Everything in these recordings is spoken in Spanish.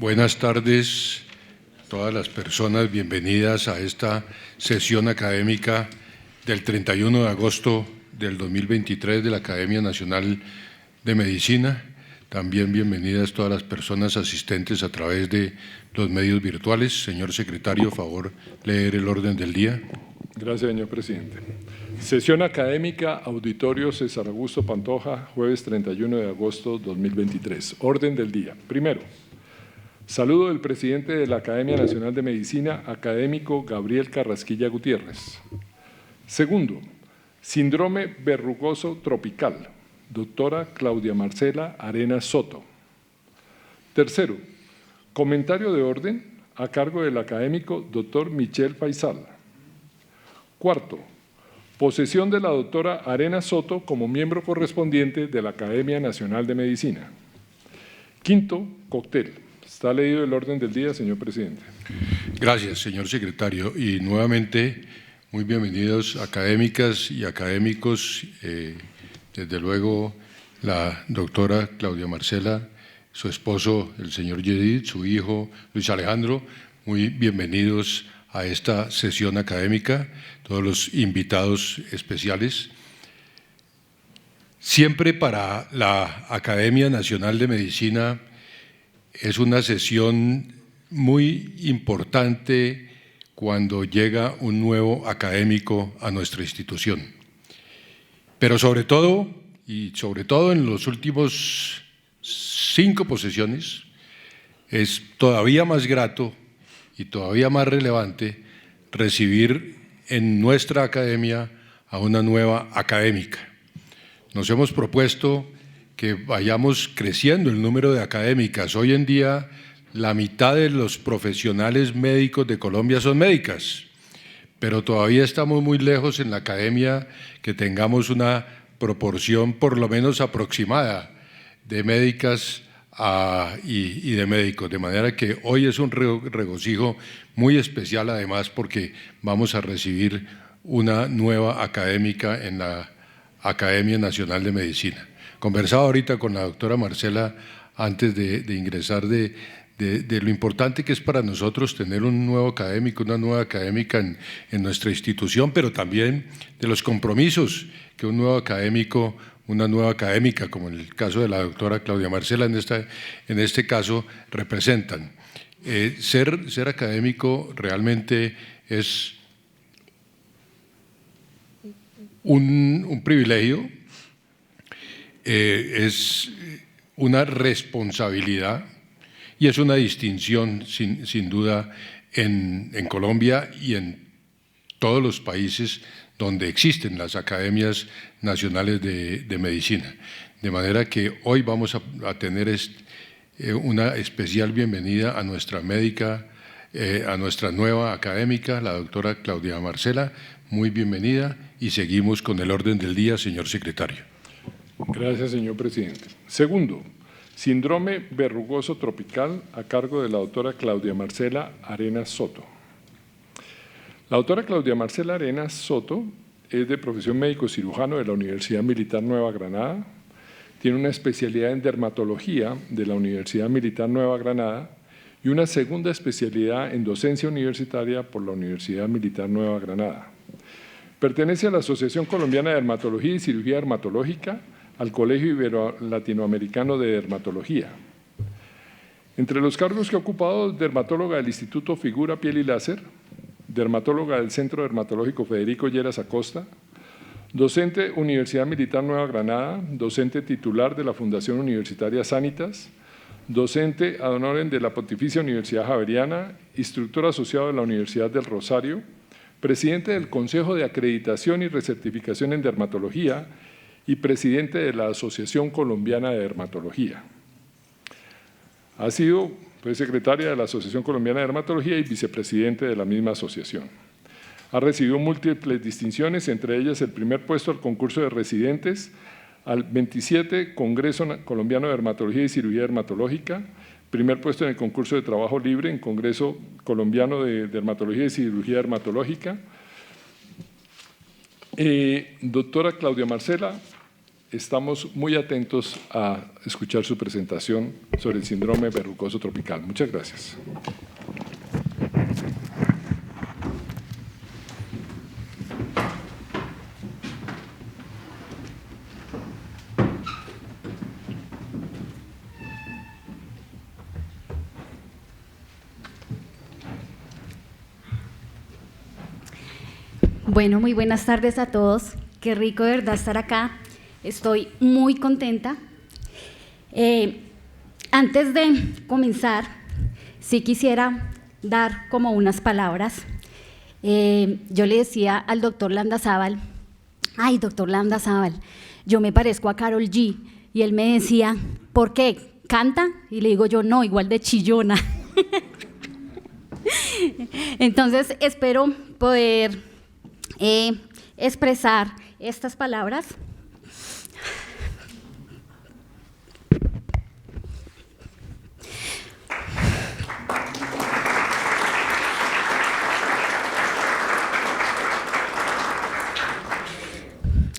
Buenas tardes, todas las personas, bienvenidas a esta sesión académica del 31 de agosto del 2023 de la Academia Nacional de Medicina. También bienvenidas todas las personas asistentes a través de los medios virtuales. Señor secretario, favor leer el orden del día. Gracias, señor presidente. Sesión académica, Auditorio César Augusto Pantoja, jueves 31 de agosto 2023. Orden del día. Primero, saludo del presidente de la Academia Nacional de Medicina, académico Gabriel Carrasquilla Gutiérrez. Segundo, síndrome verrugoso tropical, doctora Claudia Marcela Arenas Soto. Tercero, comentario de orden a cargo del académico doctor Michel Faisal. Cuarto, posesión de la doctora Arenas Soto como miembro correspondiente de la Academia Nacional de Medicina. Quinto, cóctel. Está leído el orden del día, señor presidente. Gracias, señor secretario. Y nuevamente, muy bienvenidos académicas y académicos. Desde luego, la doctora Claudia Marcela, su esposo, el señor Yedid, su hijo Luis Alejandro, muy bienvenidos a esta sesión académica, todos los invitados especiales. Siempre para la Academia Nacional de Medicina es una sesión muy importante cuando llega un nuevo académico a nuestra institución. Pero sobre todo en los últimos 5 posesiones, es todavía más grato y todavía más relevante recibir en nuestra academia a una nueva académica. Nos hemos propuesto que vayamos creciendo el número de académicas. Hoy en día, la mitad de los profesionales médicos de Colombia son médicas, pero todavía estamos muy lejos en la academia que tengamos una proporción por lo menos aproximada de médicas y de médicos, de manera que hoy es un regocijo muy especial, además, porque vamos a recibir una nueva académica en la Academia Nacional de Medicina. Conversaba ahorita con la doctora Marcela antes de ingresar de lo importante que es para nosotros tener un nuevo académico, una nueva académica en nuestra institución, pero también de los compromisos que un nuevo académico, una nueva académica, como en el caso de la doctora Claudia Marcela, en este caso, representan. Ser académico realmente es un privilegio, es una responsabilidad y es una distinción, sin duda, en Colombia y en todos los países donde existen las academias nacionales de medicina. De manera que hoy vamos a tener una especial bienvenida a nuestra médica, a nuestra nueva académica, la doctora Claudia Marcela. Muy bienvenida y seguimos con el orden del día, señor secretario. Gracias, señor presidente. Segundo, síndrome verrugoso tropical a cargo de la doctora Claudia Marcela Arenas Soto. La doctora Claudia Marcela Arenas Soto es de profesión médico cirujano de la Universidad Militar Nueva Granada, tiene una especialidad en dermatología de la Universidad Militar Nueva Granada y una segunda especialidad en docencia universitaria por la Universidad Militar Nueva Granada. Pertenece a la Asociación Colombiana de Dermatología y Cirugía Dermatológica, al Colegio Ibero-Latinoamericano de Dermatología. Entre los cargos que ha ocupado, dermatóloga del Instituto Figura, Piel y Láser, dermatóloga del Centro Dermatológico Federico Lleras Acosta, docente Universidad Militar Nueva Granada, docente titular de la Fundación Universitaria Sanitas, docente ad honorem de la Pontificia Universidad Javeriana, instructor asociado de la Universidad del Rosario, presidente del Consejo de Acreditación y Recertificación en Dermatología y presidente de la Asociación Colombiana de Dermatología. Ha sido secretaria de la Asociación Colombiana de Dermatología y vicepresidente de la misma asociación. Ha recibido múltiples distinciones, entre ellas el primer puesto al concurso de residentes, al 27 Congreso Colombiano de Dermatología y Cirugía Dermatológica, primer puesto en el concurso de trabajo libre en Congreso Colombiano de Dermatología y Cirugía Dermatológica. Doctora Claudia Marcela estamos muy atentos a escuchar su presentación sobre el síndrome verrugoso tropical. Muchas gracias. Bueno, muy buenas tardes a todos. Qué rico de verdad estar acá. Estoy muy contenta. Antes de comenzar, sí quisiera dar como unas palabras. Yo le decía al doctor Landazábal, ay, doctor Landazábal, yo me parezco a Karol G. Y él me decía, ¿por qué? ¿Canta? Y le digo yo, no, igual de chillona. Entonces, espero poder expresar estas palabras.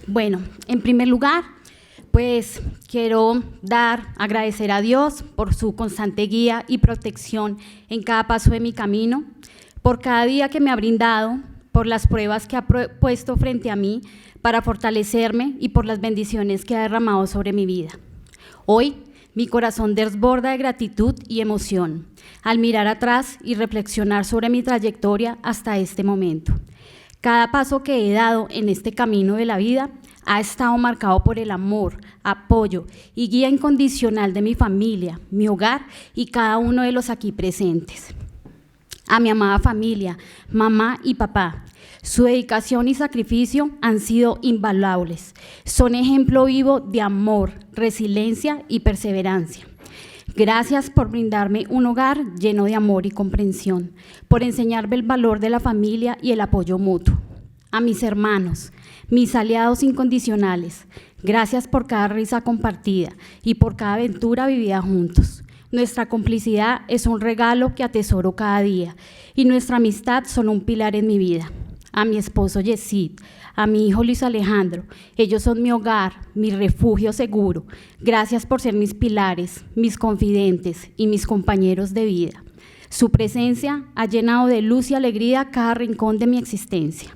Bueno, en primer lugar, pues quiero agradecer a Dios por su constante guía y protección en cada paso de mi camino, por cada día que me ha brindado, por las pruebas que ha puesto frente a mí para fortalecerme y por las bendiciones que ha derramado sobre mi vida. Hoy, mi corazón desborda de gratitud y emoción al mirar atrás y reflexionar sobre mi trayectoria hasta este momento. Cada paso que he dado en este camino de la vida ha estado marcado por el amor, apoyo y guía incondicional de mi familia, mi hogar y cada uno de los aquí presentes. A mi amada familia, mamá y papá, su dedicación y sacrificio han sido invaluables. Son ejemplo vivo de amor, resiliencia y perseverancia. Gracias por brindarme un hogar lleno de amor y comprensión, por enseñarme el valor de la familia y el apoyo mutuo. A mis hermanos, mis aliados incondicionales, gracias por cada risa compartida y por cada aventura vivida juntos. Nuestra complicidad es un regalo que atesoro cada día y nuestra amistad son un pilar en mi vida. A mi esposo Yesid, a mi hijo Luis Alejandro, ellos son mi hogar, mi refugio seguro. Gracias por ser mis pilares, mis confidentes y mis compañeros de vida. Su presencia ha llenado de luz y alegría cada rincón de mi existencia.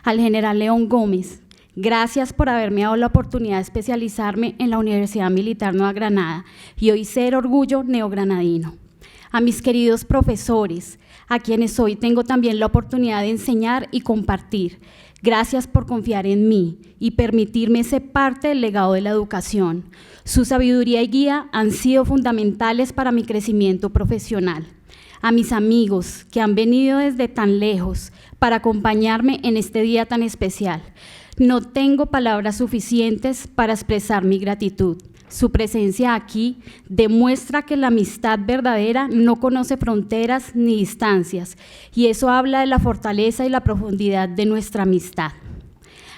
Al general León Gómez, gracias por haberme dado la oportunidad de especializarme en la Universidad Militar Nueva Granada y hoy ser orgullo neogranadino. A mis queridos profesores, a quienes hoy tengo también la oportunidad de enseñar y compartir. Gracias por confiar en mí y permitirme ser parte del legado de la educación. Su sabiduría y guía han sido fundamentales para mi crecimiento profesional. A mis amigos que han venido desde tan lejos para acompañarme en este día tan especial. No tengo palabras suficientes para expresar mi gratitud. Su presencia aquí demuestra que la amistad verdadera no conoce fronteras ni distancias, y eso habla de la fortaleza y la profundidad de nuestra amistad.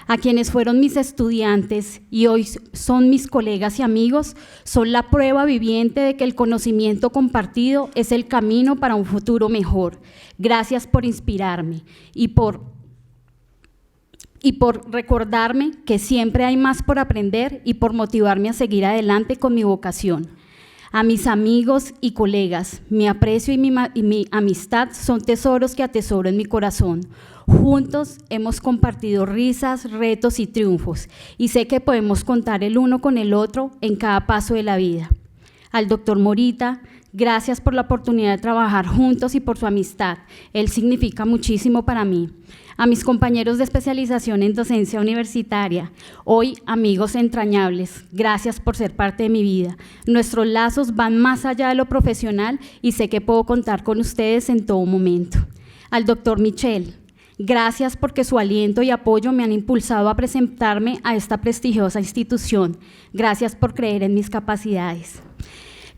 A quienes fueron mis estudiantes y hoy son mis colegas y amigos, son la prueba viviente de que el conocimiento compartido es el camino para un futuro mejor. Gracias por inspirarme y por recordarme que siempre hay más por aprender y por motivarme a seguir adelante con mi vocación. A mis amigos y colegas, mi aprecio y mi amistad son tesoros que atesoro en mi corazón. Juntos hemos compartido risas, retos y triunfos, y sé que podemos contar el uno con el otro en cada paso de la vida. Al doctor Morita, gracias por la oportunidad de trabajar juntos y por su amistad. Él significa muchísimo para mí. A mis compañeros de especialización en docencia universitaria, hoy amigos entrañables, gracias por ser parte de mi vida. Nuestros lazos van más allá de lo profesional y sé que puedo contar con ustedes en todo momento. Al doctor Michel, gracias porque su aliento y apoyo me han impulsado a presentarme a esta prestigiosa institución. Gracias por creer en mis capacidades.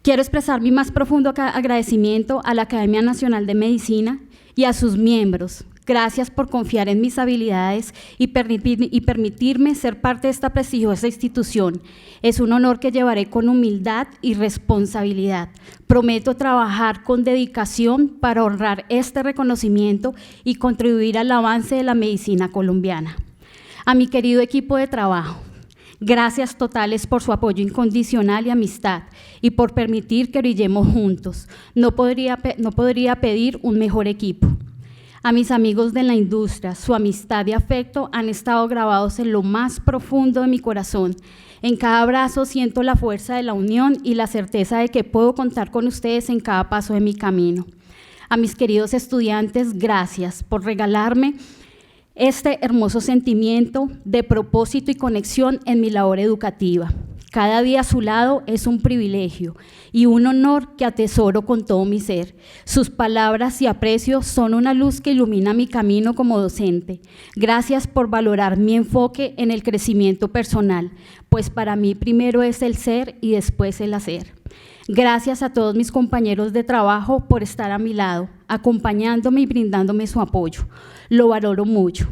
Quiero expresar mi más profundo agradecimiento a la Academia Nacional de Medicina y a sus miembros. Gracias por confiar en mis habilidades y permitirme ser parte de esta prestigiosa institución. Es un honor que llevaré con humildad y responsabilidad. Prometo trabajar con dedicación para honrar este reconocimiento y contribuir al avance de la medicina colombiana. A mi querido equipo de trabajo, Gracias totales por su apoyo incondicional y amistad y por permitir que brillemos juntos. No podría pedir un mejor equipo. A mis amigos de la industria, su amistad y afecto han estado grabados en lo más profundo de mi corazón. En cada abrazo siento la fuerza de la unión y la certeza de que puedo contar con ustedes en cada paso de mi camino. A mis queridos estudiantes, gracias por regalarme este hermoso sentimiento de propósito y conexión en mi labor educativa. Cada día a su lado es un privilegio y un honor que atesoro con todo mi ser. Sus palabras y aprecio son una luz que ilumina mi camino como docente. Gracias por valorar mi enfoque en el crecimiento personal, pues para mí primero es el ser y después el hacer. Gracias a todos mis compañeros de trabajo por estar a mi lado, acompañándome y brindándome su apoyo. Lo valoro mucho.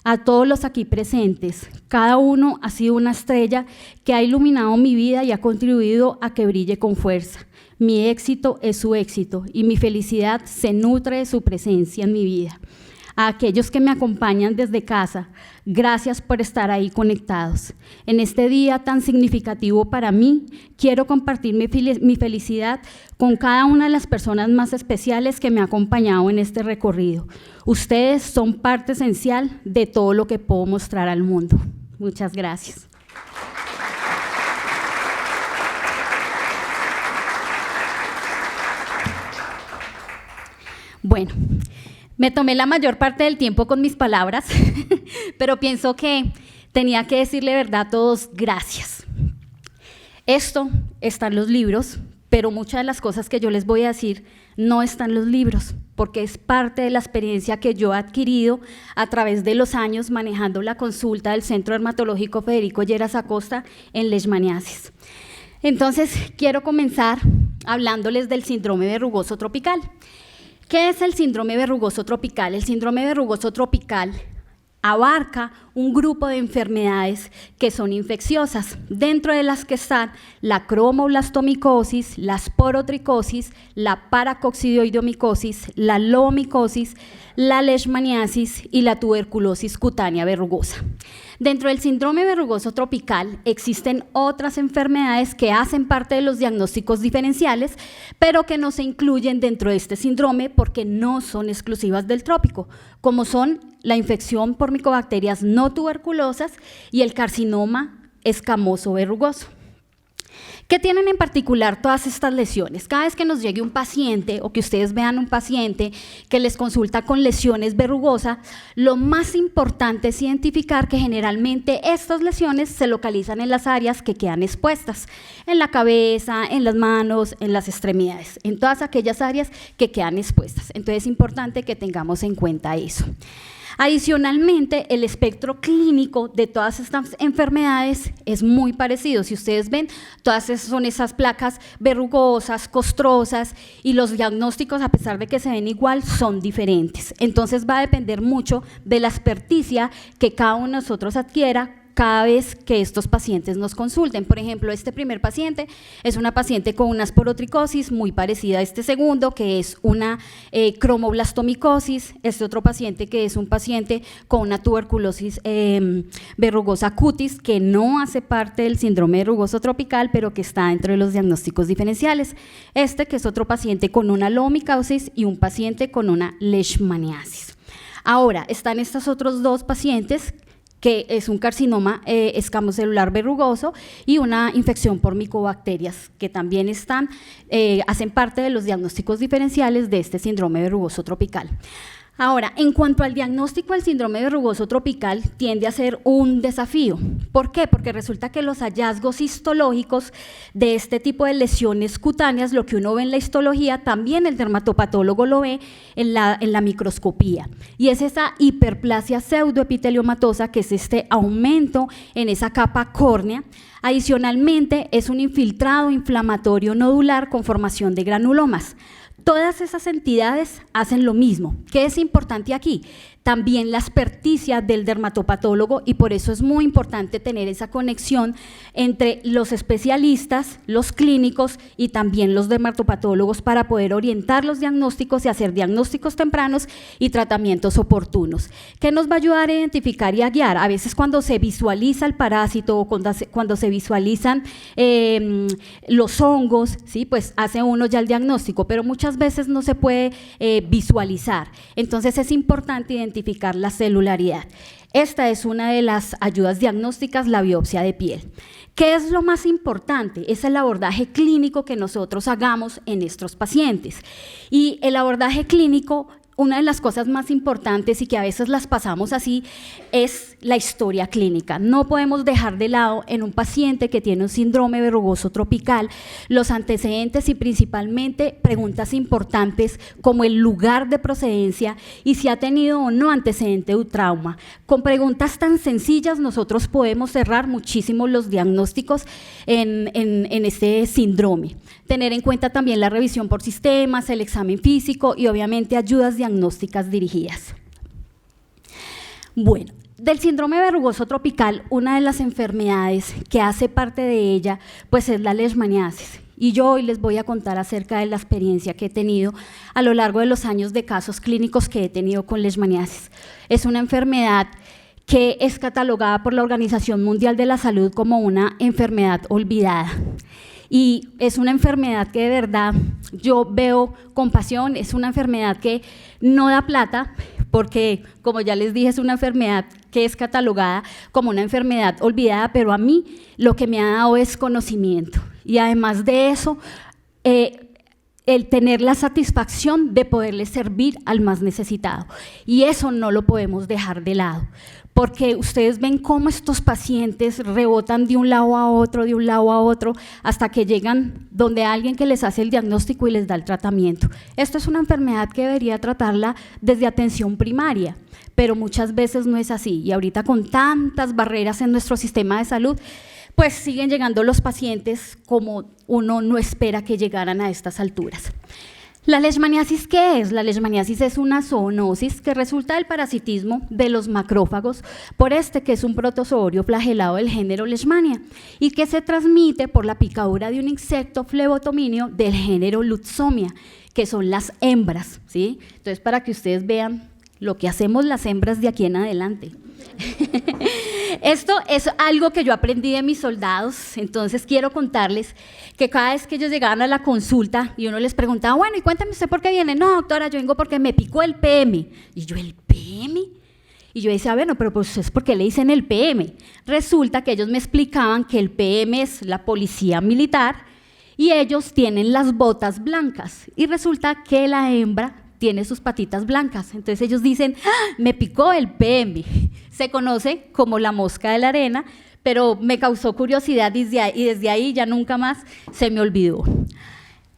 A todos los aquí presentes, cada uno ha sido una estrella que ha iluminado mi vida y ha contribuido a que brille con fuerza. Mi éxito es su éxito y mi felicidad se nutre de su presencia en mi vida. A aquellos que me acompañan desde casa, gracias por estar ahí conectados. En este día tan significativo para mí, quiero compartir mi felicidad con cada una de las personas más especiales que me han acompañado en este recorrido. Ustedes son parte esencial de todo lo que puedo mostrar al mundo. Muchas gracias. Bueno, me tomé la mayor parte del tiempo con mis palabras, pero pienso que tenía que decirle verdad a todos gracias. Esto está en los libros, pero muchas de las cosas que yo les voy a decir no están en los libros, porque es parte de la experiencia que yo he adquirido a través de los años manejando la consulta del Centro Dermatológico Federico Lleras Acosta en leishmaniasis. Entonces, quiero comenzar hablándoles del síndrome verrugoso tropical. ¿Qué es el síndrome verrugoso tropical? El síndrome verrugoso tropical abarca un grupo de enfermedades que son infecciosas, dentro de las que están la cromoblastomicosis, la esporotricosis, la paracoccidioidomicosis, la lobomicosis, la leishmaniasis y la tuberculosis cutánea verrugosa. Dentro del síndrome verrugoso tropical existen otras enfermedades que hacen parte de los diagnósticos diferenciales, pero que no se incluyen dentro de este síndrome porque no son exclusivas del trópico, como son la infección por micobacterias no tuberculosas y el carcinoma escamoso verrugoso. ¿Qué tienen en particular todas estas lesiones? Cada vez que nos llegue un paciente o que ustedes vean un paciente que les consulta con lesiones verrugosas, lo más importante es identificar que generalmente estas lesiones se localizan en las áreas que quedan expuestas, en la cabeza, en las manos, en las extremidades, en todas aquellas áreas que quedan expuestas. Entonces es importante que tengamos en cuenta eso. Adicionalmente, el espectro clínico de todas estas enfermedades es muy parecido. Si ustedes ven, todas son esas placas verrugosas, costrosas, y los diagnósticos, a pesar de que se ven igual, son diferentes. Entonces va a depender mucho de la experticia que cada uno de nosotros adquiera cada vez que estos pacientes nos consulten. Por ejemplo, este primer paciente es una paciente con una esporotricosis muy parecida a este segundo, que es una cromoblastomicosis. Este otro paciente que es un paciente con una tuberculosis verrugosa cutis, que no hace parte del síndrome verrugoso tropical, pero que está dentro de los diagnósticos diferenciales. Este que es otro paciente con una lobomicosis y un paciente con una leishmaniasis. Ahora, están estos otros dos pacientes que es un carcinoma escamocelular verrugoso y una infección por micobacterias, que también hacen parte de los diagnósticos diferenciales de este síndrome verrugoso tropical. Ahora, en cuanto al diagnóstico del síndrome verrugoso tropical, tiende a ser un desafío. ¿Por qué? Porque resulta que los hallazgos histológicos de este tipo de lesiones cutáneas, lo que uno ve en la histología, también el dermatopatólogo lo ve en la microscopía. Y es esa hiperplasia pseudoepiteliomatosa, que es este aumento en esa capa córnea. Adicionalmente, es un infiltrado inflamatorio nodular con formación de granulomas. Todas esas entidades hacen lo mismo. ¿Qué es importante aquí? también la experticia del dermatopatólogo, y por eso es muy importante tener esa conexión entre los especialistas, los clínicos y también los dermatopatólogos para poder orientar los diagnósticos y hacer diagnósticos tempranos y tratamientos oportunos. ¿Qué nos va a ayudar a identificar y a guiar? A veces cuando se visualiza el parásito o cuando se visualizan los hongos, ¿sí? Pues hace uno ya el diagnóstico, pero muchas veces no se puede visualizar. Entonces es importante identificar la celularidad. Esta es una de las ayudas diagnósticas, la biopsia de piel. ¿Qué es lo más importante? Es el abordaje clínico que nosotros hagamos en estos pacientes. Y el abordaje clínico, una de las cosas más importantes y que a veces las pasamos así, es la historia clínica. No podemos dejar de lado en un paciente que tiene un síndrome verrugoso tropical los antecedentes y principalmente preguntas importantes como el lugar de procedencia y si ha tenido o no antecedente de un trauma. Con preguntas tan sencillas nosotros podemos cerrar muchísimo los diagnósticos en este síndrome. Tener en cuenta también la revisión por sistemas, el examen físico y obviamente ayudas diagnósticas dirigidas. Bueno, del síndrome verrugoso tropical, una de las enfermedades que hace parte de ella, pues es la leishmaniasis. Y yo hoy les voy a contar acerca de la experiencia que he tenido a lo largo de los años de casos clínicos que he tenido con leishmaniasis. Es una enfermedad que es catalogada por la Organización Mundial de la Salud como una enfermedad olvidada. Y es una enfermedad que de verdad yo veo con pasión, es una enfermedad que no da plata, porque como ya les dije, es una enfermedad que es catalogada como una enfermedad olvidada, pero a mí lo que me ha dado es conocimiento. Y además de eso, el tener la satisfacción de poderle servir al más necesitado. Y eso no lo podemos dejar de lado, porque ustedes ven cómo estos pacientes rebotan de un lado a otro, hasta que llegan donde alguien que les hace el diagnóstico y les da el tratamiento. Esto es una enfermedad que debería tratarla desde atención primaria, pero muchas veces no es así. Y ahorita con tantas barreras en nuestro sistema de salud, pues siguen llegando los pacientes como uno no espera que llegaran a estas alturas. ¿La leishmaniasis qué es? La leishmaniasis es una zoonosis que resulta del parasitismo de los macrófagos por que es un protozoorio flagelado del género Leishmania y que se transmite por la picadura de un insecto flebotominio del género Lutzomia, que son las hembras, ¿sí? Entonces, para que ustedes vean lo que hacemos las hembras de aquí en adelante. Esto es algo que yo aprendí de mis soldados, entonces quiero contarles que cada vez que ellos llegaban a la consulta y uno les preguntaba, bueno, y cuéntame usted por qué viene. No, doctora, yo vengo porque me picó el PM. Y yo, ¿el PM? Y yo decía, bueno, pero pues es porque le dicen el PM. Resulta que ellos me explicaban que el PM es la policía militar y ellos tienen las botas blancas y resulta que la hembra tiene sus patitas blancas. Entonces ellos dicen, ¡ah, me picó el PM! Se conoce como la mosca de la arena, pero me causó curiosidad y desde ahí ya nunca más se me olvidó.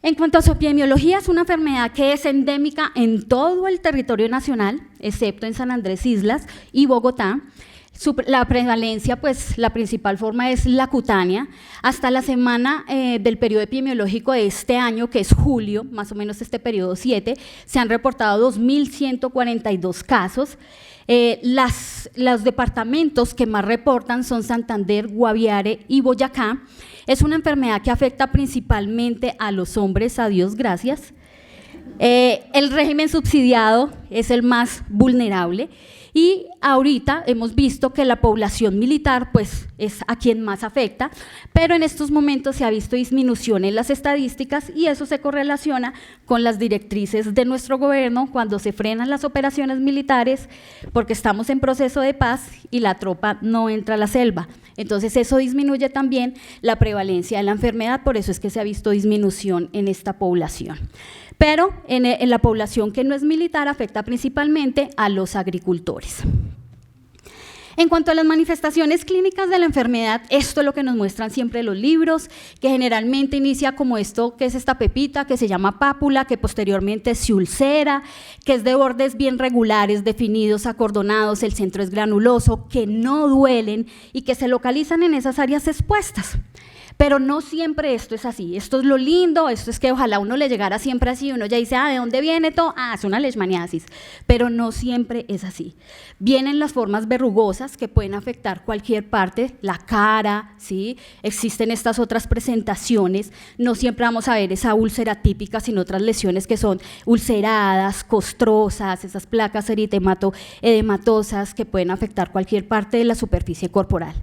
En cuanto a su epidemiología, es una enfermedad que es endémica en todo el territorio nacional, excepto en San Andrés Islas y Bogotá. La prevalencia, pues la principal forma es la cutánea. Hasta la semana del periodo epidemiológico de este año, que es julio, más o menos este periodo 7, se han reportado 2.142 casos. Los departamentos que más reportan son Santander, Guaviare y Boyacá. Es una enfermedad que afecta principalmente a los hombres, a Dios gracias. El régimen subsidiado es el más vulnerable. Y ahorita hemos visto que la población militar pues, es a quien más afecta, pero en estos momentos se ha visto disminución en las estadísticas y eso se correlaciona con las directrices de nuestro gobierno cuando se frenan las operaciones militares porque estamos en proceso de paz y la tropa no entra a la selva. Entonces eso disminuye también la prevalencia de la enfermedad, por eso es que se ha visto disminución en esta población. Pero en la población que no es militar afecta principalmente a los agricultores. En cuanto a las manifestaciones clínicas de la enfermedad, esto es lo que nos muestran siempre los libros, que generalmente inicia como esto, que es esta pepita, que se llama pápula, que posteriormente se ulcera, que es de bordes bien regulares, definidos, acordonados, el centro es granuloso, que no duelen y que se localizan en esas áreas expuestas. Pero no siempre esto es así. Esto es lo lindo, esto es que ojalá uno le llegara siempre así, uno ya dice, ¿de dónde viene todo? Es una leishmaniasis. Pero no siempre es así. Vienen las formas verrugosas que pueden afectar cualquier parte, la cara, ¿sí? Existen estas otras presentaciones. No siempre vamos a ver esa úlcera típica, sino otras lesiones que son ulceradas, costrosas, esas placas edemato-edematosas que pueden afectar cualquier parte de la superficie corporal.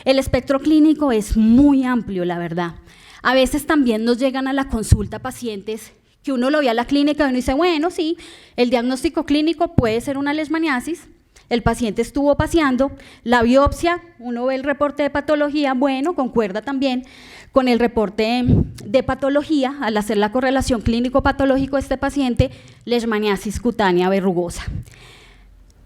El espectro clínico es muy amplio, la verdad. A veces también nos llegan a la consulta pacientes que uno lo ve a la clínica y uno dice, bueno, sí, el diagnóstico clínico puede ser una leishmaniasis, el paciente estuvo paseando, la biopsia, uno ve el reporte de patología, bueno, concuerda también con el reporte de patología, al hacer la correlación clínico-patológico de este paciente, leishmaniasis cutánea verrugosa.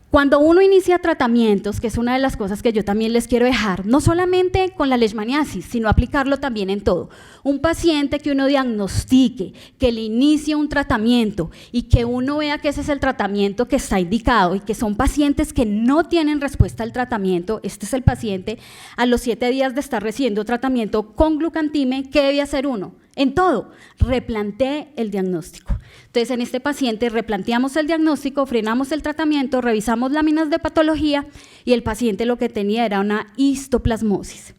Cuando uno inicia tratamientos, que es una de las cosas que yo también les quiero dejar, no solamente con la leishmaniasis, sino aplicarlo también en todo. Un paciente que uno diagnostique, que le inicie un tratamiento y que uno vea que ese es el tratamiento que está indicado y que son pacientes que no tienen respuesta al tratamiento, este es el paciente, a los 7 días de estar recibiendo tratamiento con glucantime, ¿qué debe hacer uno? En todo, replantee el diagnóstico. Entonces, en este paciente replanteamos el diagnóstico, frenamos el tratamiento, revisamos láminas de patología y el paciente lo que tenía era una histoplasmosis.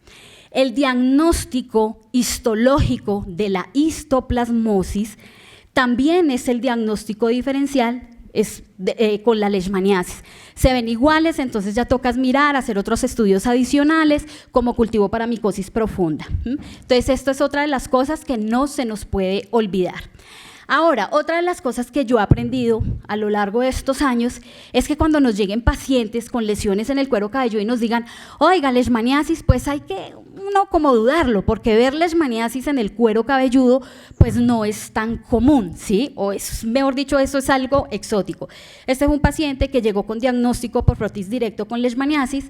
El diagnóstico histológico de la histoplasmosis también es el diagnóstico diferencial con la leishmaniasis. Se ven iguales, entonces ya tocas mirar, hacer otros estudios adicionales como cultivo para micosis profunda. Entonces, esto es otra de las cosas que no se nos puede olvidar. Ahora, otra de las cosas que yo he aprendido a lo largo de estos años es que cuando nos lleguen pacientes con lesiones en el cuero cabelludo y nos digan, oiga, leishmaniasis, pues hay que uno como dudarlo, porque ver leishmaniasis en el cuero cabelludo pues no es tan común, ¿sí? O es, mejor dicho, eso es algo exótico. Este es un paciente que llegó con diagnóstico por frotis directo con leishmaniasis.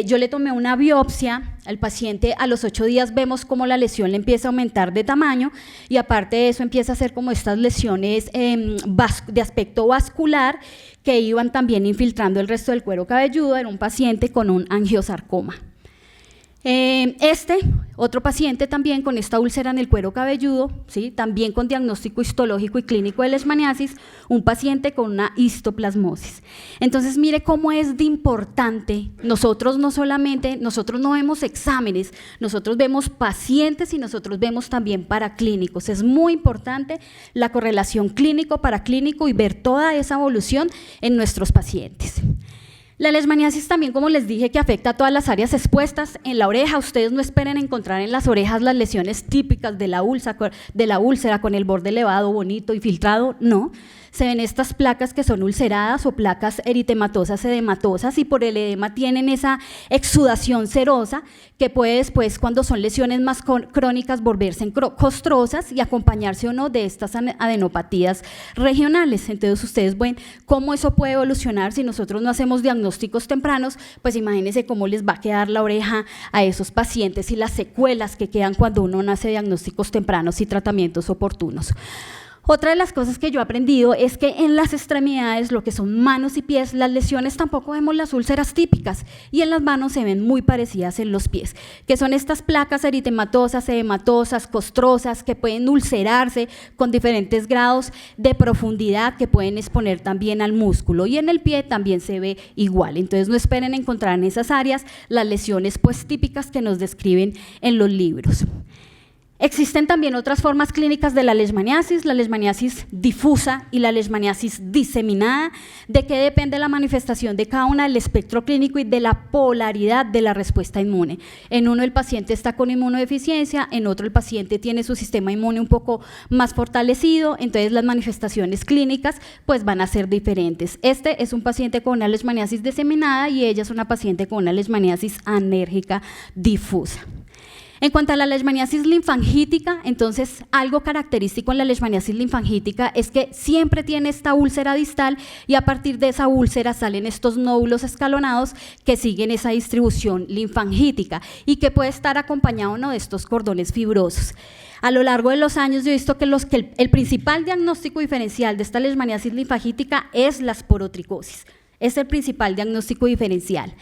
Yo le tomé una biopsia al paciente, a los 8 días vemos cómo la lesión le empieza a aumentar de tamaño y aparte de eso empieza a hacer como estas lesiones de aspecto vascular que iban también infiltrando el resto del cuero cabelludo. Era un paciente con un angiosarcoma. Otro paciente también con esta úlcera en el cuero cabelludo, ¿sí? También con diagnóstico histológico y clínico de leishmaniasis, un paciente con una histoplasmosis. Entonces, mire cómo es de importante, nosotros no vemos exámenes, nosotros vemos pacientes y nosotros vemos también paraclínicos. Es muy importante la correlación clínico-paraclínico y ver toda esa evolución en nuestros pacientes. La leishmaniasis también, como les dije, que afecta a todas las áreas expuestas. En la oreja, ustedes no esperen encontrar en las orejas las lesiones típicas de la úlcera con el borde elevado, bonito, infiltrado, no. Se ven estas placas que son ulceradas o placas eritematosas, edematosas, y por el edema tienen esa exudación serosa que puede después, cuando son lesiones más crónicas, volverse costrosas y acompañarse o no de estas adenopatías regionales. Entonces, ustedes ven cómo eso puede evolucionar si nosotros no hacemos diagnósticos tempranos. Pues imagínense cómo les va a quedar la oreja a esos pacientes y las secuelas que quedan cuando uno no hace diagnósticos tempranos y tratamientos oportunos. Otra de las cosas que yo he aprendido es que en las extremidades, lo que son manos y pies, las lesiones tampoco vemos las úlceras típicas y en las manos se ven muy parecidas en los pies, que son estas placas eritematosas, edematosas, costrosas, que pueden ulcerarse con diferentes grados de profundidad que pueden exponer también al músculo, y en el pie también se ve igual. Entonces, no esperen encontrar en esas áreas las lesiones pues típicas que nos describen en los libros. Existen también otras formas clínicas de la leishmaniasis difusa y la leishmaniasis diseminada. ¿De qué depende la manifestación de cada una? Del espectro clínico y de la polaridad de la respuesta inmune. En uno el paciente está con inmunodeficiencia, en otro el paciente tiene su sistema inmune un poco más fortalecido, entonces las manifestaciones clínicas pues van a ser diferentes. Este es un paciente con una leishmaniasis diseminada y ella es una paciente con una leishmaniasis anérgica difusa. En cuanto a la leishmaniasis linfangítica, entonces algo característico en la leishmaniasis linfangítica es que siempre tiene esta úlcera distal y a partir de esa úlcera salen estos nódulos escalonados que siguen esa distribución linfangítica y que puede estar acompañado o no de estos cordones fibrosos. A lo largo de los años yo he visto que el principal diagnóstico diferencial de esta leishmaniasis linfangítica es la esporotricosis, es el principal diagnóstico diferencial.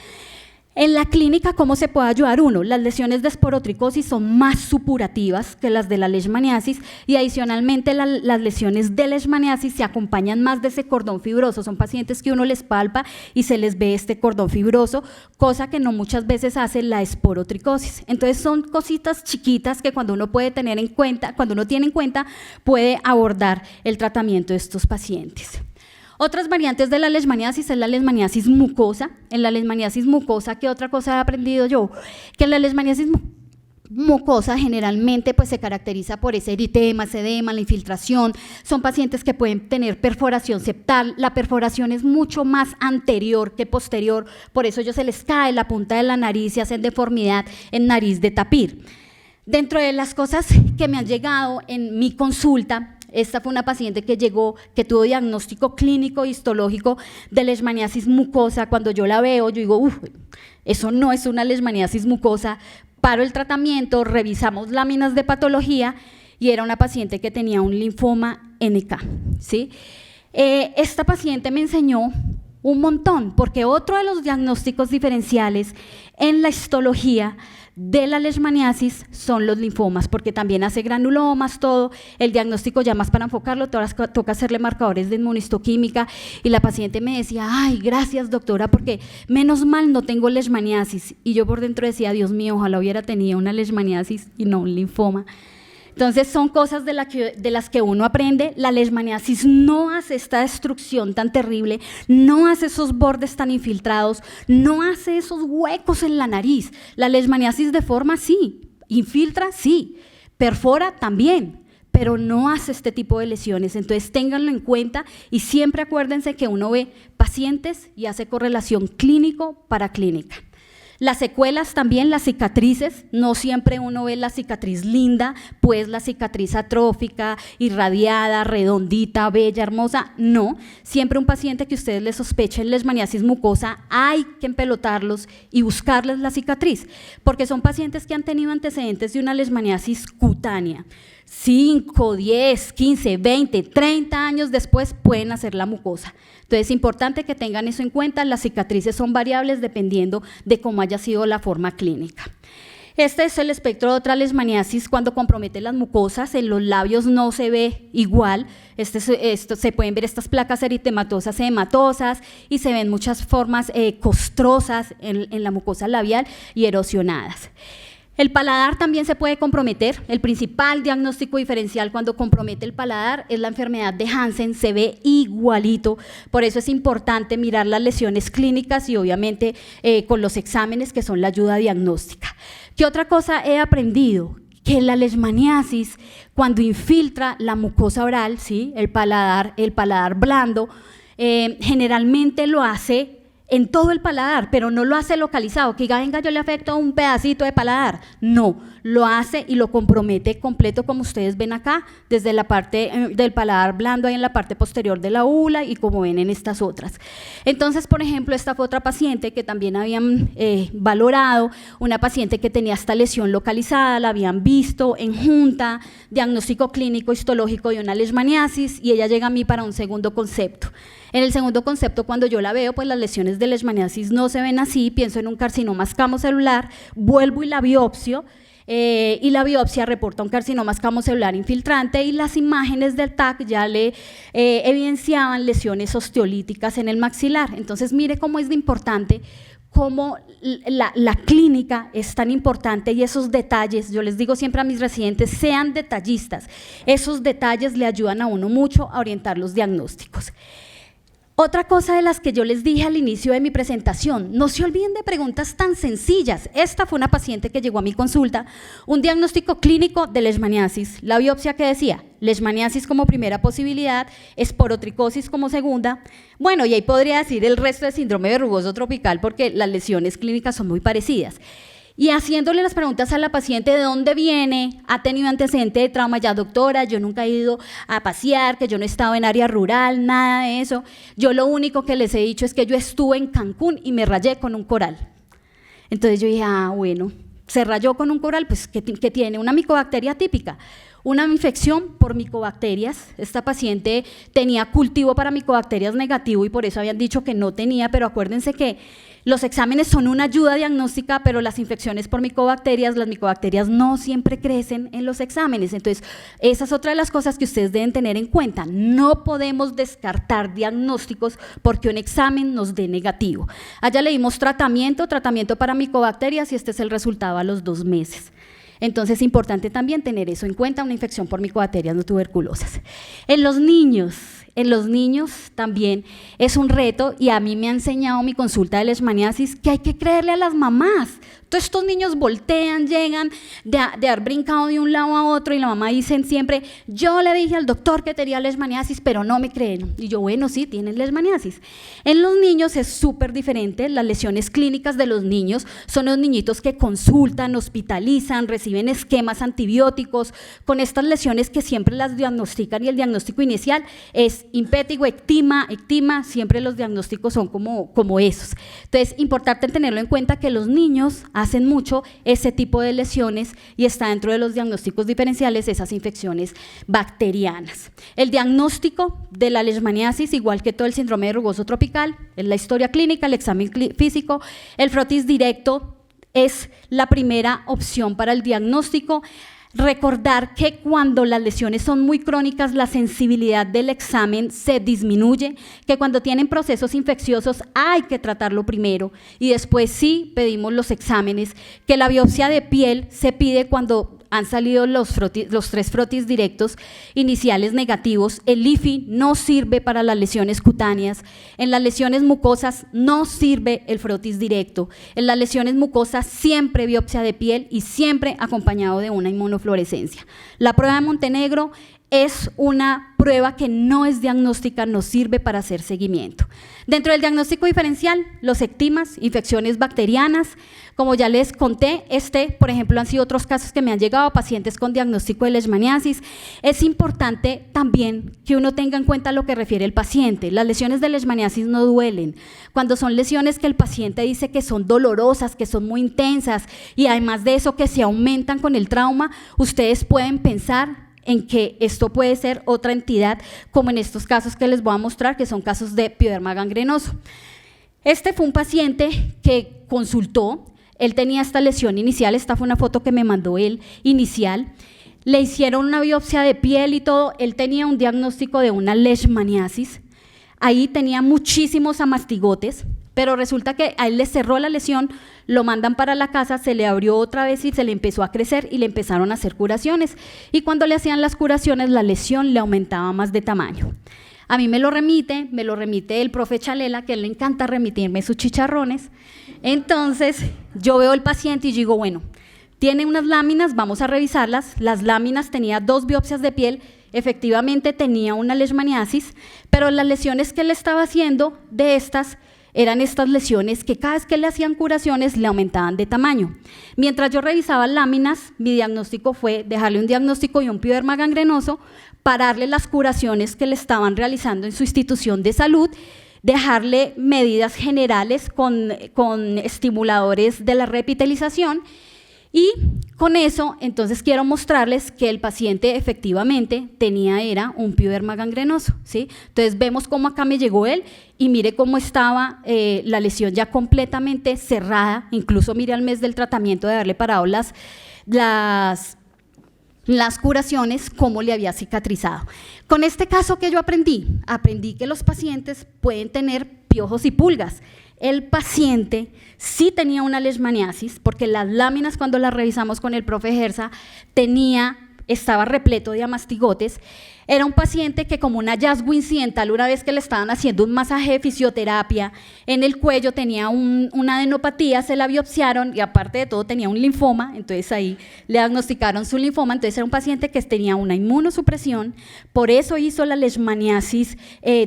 En la clínica, ¿cómo se puede ayudar uno? Las lesiones de esporotricosis son más supurativas que las de la leishmaniasis y adicionalmente las lesiones de leishmaniasis se acompañan más de ese cordón fibroso. Son pacientes que uno les palpa y se les ve este cordón fibroso, cosa que no muchas veces hace la esporotricosis. Entonces son cositas chiquitas que cuando uno puede tener en cuenta, cuando uno tiene en cuenta, puede abordar el tratamiento de estos pacientes. Otras variantes de la leishmaniasis es la leishmaniasis mucosa. En la leishmaniasis mucosa, ¿qué otra cosa he aprendido yo? Que en la leishmaniasis mucosa generalmente pues, se caracteriza por ese eritema, ese edema, la infiltración. Son pacientes que pueden tener perforación septal. La perforación es mucho más anterior que posterior, por eso ellos se les cae la punta de la nariz y hacen deformidad en nariz de tapir. Dentro de las cosas que me han llegado en mi consulta, esta fue una paciente que llegó, que tuvo diagnóstico clínico histológico de leishmaniasis mucosa. Cuando yo la veo, yo digo, eso no es una leishmaniasis mucosa. Paro el tratamiento, revisamos láminas de patología y era una paciente que tenía un linfoma NK, ¿sí? Esta paciente me enseñó un montón, porque otro de los diagnósticos diferenciales en la histología de la leishmaniasis son los linfomas, porque también hace granulomas, todo. El diagnóstico ya más para enfocarlo, toca hacerle marcadores de inmunistoquímica y la paciente me decía, ay, gracias doctora, porque menos mal no tengo leishmaniasis. Y yo por dentro decía, Dios mío, ojalá hubiera tenido una leishmaniasis y no un linfoma. Entonces son cosas de las que uno aprende. La leishmaniasis no hace esta destrucción tan terrible, no hace esos bordes tan infiltrados, no hace esos huecos en la nariz. La leishmaniasis deforma sí, infiltra sí, perfora también, pero no hace este tipo de lesiones. Entonces ténganlo en cuenta y siempre acuérdense que uno ve pacientes y hace correlación clínico para clínica. Las secuelas también, las cicatrices, no siempre uno ve la cicatriz linda, pues la cicatriz atrófica, irradiada, redondita, bella, hermosa, no. Siempre un paciente que ustedes le sospechen leishmaniasis mucosa, hay que empelotarlos y buscarles la cicatriz, porque son pacientes que han tenido antecedentes de una leishmaniasis cutánea. 5, 10, 15, 20, 30 años después pueden hacer la mucosa. Entonces es importante que tengan eso en cuenta, las cicatrices son variables dependiendo de cómo haya sido la forma clínica. Este es el espectro de otra leishmaniasis cuando compromete las mucosas, en los labios no se ve igual, se pueden ver estas placas eritematosas, edematosas y se ven muchas formas costrosas en la mucosa labial y erosionadas. El paladar también se puede comprometer. El principal diagnóstico diferencial cuando compromete el paladar es la enfermedad de Hansen, se ve igualito, por eso es importante mirar las lesiones clínicas y obviamente con los exámenes que son la ayuda diagnóstica. ¿Qué otra cosa he aprendido? Que la leishmaniasis, cuando infiltra la mucosa oral, ¿sí? el paladar blando, generalmente lo hace en todo el paladar, pero no lo hace localizado, que diga, venga, yo le afecto un pedacito de paladar. No, lo hace y lo compromete completo, como ustedes ven acá, desde la parte del paladar blando, ahí en la parte posterior de la úvula y como ven en estas otras. Entonces, por ejemplo, esta fue otra paciente que también habían valorado, una paciente que tenía esta lesión localizada, la habían visto en junta, diagnóstico clínico histológico de una leishmaniasis y ella llega a mí para un segundo concepto. En el segundo concepto, cuando yo la veo, pues las lesiones de leishmaniasis no se ven así, pienso en un carcinoma escamocelular, vuelvo y la biopsio, y la biopsia reporta un carcinoma escamocelular infiltrante y las imágenes del TAC ya le evidenciaban lesiones osteolíticas en el maxilar. Entonces, mire cómo es de importante, cómo la clínica es tan importante y esos detalles, yo les digo siempre a mis residentes, sean detallistas, esos detalles le ayudan a uno mucho a orientar los diagnósticos. Otra cosa de las que yo les dije al inicio de mi presentación, no se olviden de preguntas tan sencillas. Esta fue una paciente que llegó a mi consulta, un diagnóstico clínico de leishmaniasis, la biopsia que decía, leishmaniasis como primera posibilidad, esporotricosis como segunda, bueno, y ahí podría decir el resto de síndrome verrugoso tropical porque las lesiones clínicas son muy parecidas. Y haciéndole las preguntas a la paciente de dónde viene, ha tenido antecedente de trauma, ya doctora, yo nunca he ido a pasear, que yo no he estado en área rural, nada de eso. Yo lo único que les he dicho es que yo estuve en Cancún y me rayé con un coral. Entonces yo dije, bueno, se rayó con un coral, pues ¿qué tiene? Una micobacteria típica. una infección por micobacterias. Esta paciente tenía cultivo para micobacterias negativo y por eso habían dicho que no tenía, pero acuérdense que los exámenes son una ayuda diagnóstica, pero las infecciones por micobacterias, las micobacterias no siempre crecen en los exámenes. Entonces, esa es otra de las cosas que ustedes deben tener en cuenta. No podemos descartar diagnósticos porque un examen nos dé negativo. Allá le dimos tratamiento para micobacterias y este es el resultado a los 2 meses. Entonces, es importante también tener eso en cuenta, una infección por micobacterias no tuberculosas. En los niños también es un reto y a mí me ha enseñado mi consulta de leishmaniasis que hay que creerle a las mamás. Todos estos niños voltean, llegan de haber brincado de un lado a otro y la mamá dicen siempre, yo le dije al doctor que tenía leishmaniasis, pero no me creen. Y yo, bueno, sí, tienen leishmaniasis. En los niños es súper diferente, las lesiones clínicas de los niños son los niñitos que consultan, hospitalizan, reciben esquemas antibióticos, con estas lesiones que siempre las diagnostican y el diagnóstico inicial es impétigo, ectima, siempre los diagnósticos son como esos. Entonces, importante tenerlo en cuenta que los niños hacen mucho ese tipo de lesiones y está dentro de los diagnósticos diferenciales esas infecciones bacterianas. El diagnóstico de la leishmaniasis, igual que todo el síndrome de rugoso tropical, es la historia clínica, el examen físico, el frotis directo es la primera opción para el diagnóstico. Recordar que cuando las lesiones son muy crónicas, la sensibilidad del examen se disminuye, que cuando tienen procesos infecciosos hay que tratarlo primero y después sí pedimos los exámenes, que la biopsia de piel se pide cuando han salido los 3 frotis directos iniciales negativos. El IFI no sirve para las lesiones cutáneas. En las lesiones mucosas no sirve el frotis directo. En las lesiones mucosas siempre biopsia de piel y siempre acompañado de una inmunofluorescencia. La prueba de Montenegro es una prueba que no es diagnóstica, no sirve para hacer seguimiento. Dentro del diagnóstico diferencial, los ectimas, infecciones bacterianas, como ya les conté, por ejemplo, han sido otros casos que me han llegado, pacientes con diagnóstico de leishmaniasis. Es importante también que uno tenga en cuenta lo que refiere el paciente. Las lesiones de leishmaniasis no duelen. Cuando son lesiones que el paciente dice que son dolorosas, que son muy intensas y además de eso que se aumentan con el trauma, ustedes pueden pensar en que esto puede ser otra entidad, como en estos casos que les voy a mostrar, que son casos de pioderma gangrenoso. Este fue un paciente que consultó, él tenía esta lesión inicial, esta fue una foto que me mandó él inicial, le hicieron una biopsia de piel y todo, él tenía un diagnóstico de una leishmaniasis, ahí tenía muchísimos amastigotes, pero resulta que a él le cerró la lesión, lo mandan para la casa, se le abrió otra vez y se le empezó a crecer y le empezaron a hacer curaciones. Y cuando le hacían las curaciones, la lesión le aumentaba más de tamaño. A mí me lo remite el profe Chalela, que a él le encanta remitirme sus chicharrones. Entonces, yo veo el paciente y digo, bueno, tiene unas láminas, vamos a revisarlas. Las láminas tenía 2 biopsias de piel, efectivamente tenía una leishmaniasis, pero las lesiones que él estaba haciendo de estas eran estas lesiones que cada vez que le hacían curaciones le aumentaban de tamaño. Mientras yo revisaba láminas, mi diagnóstico fue dejarle un diagnóstico de un pioderma gangrenoso, pararle las curaciones que le estaban realizando en su institución de salud, dejarle medidas generales con estimuladores de la repitelización. Y con eso, entonces quiero mostrarles que el paciente efectivamente era un pioderma gangrenoso, ¿sí? Entonces vemos cómo acá me llegó él y mire cómo estaba la lesión ya completamente cerrada, incluso mire al mes del tratamiento de haberle parado las curaciones, cómo le había cicatrizado. Con este caso que yo aprendí que los pacientes pueden tener piojos y pulgas. El paciente sí tenía una leishmaniasis, porque las láminas cuando las revisamos con el profe Gersa estaba repleto de amastigotes. Era un paciente que como un hallazgo incidental, una vez que le estaban haciendo un masaje de fisioterapia, en el cuello tenía una adenopatía, se la biopsiaron y aparte de todo tenía un linfoma, entonces ahí le diagnosticaron su linfoma, entonces era un paciente que tenía una inmunosupresión, por eso hizo la leishmaniasis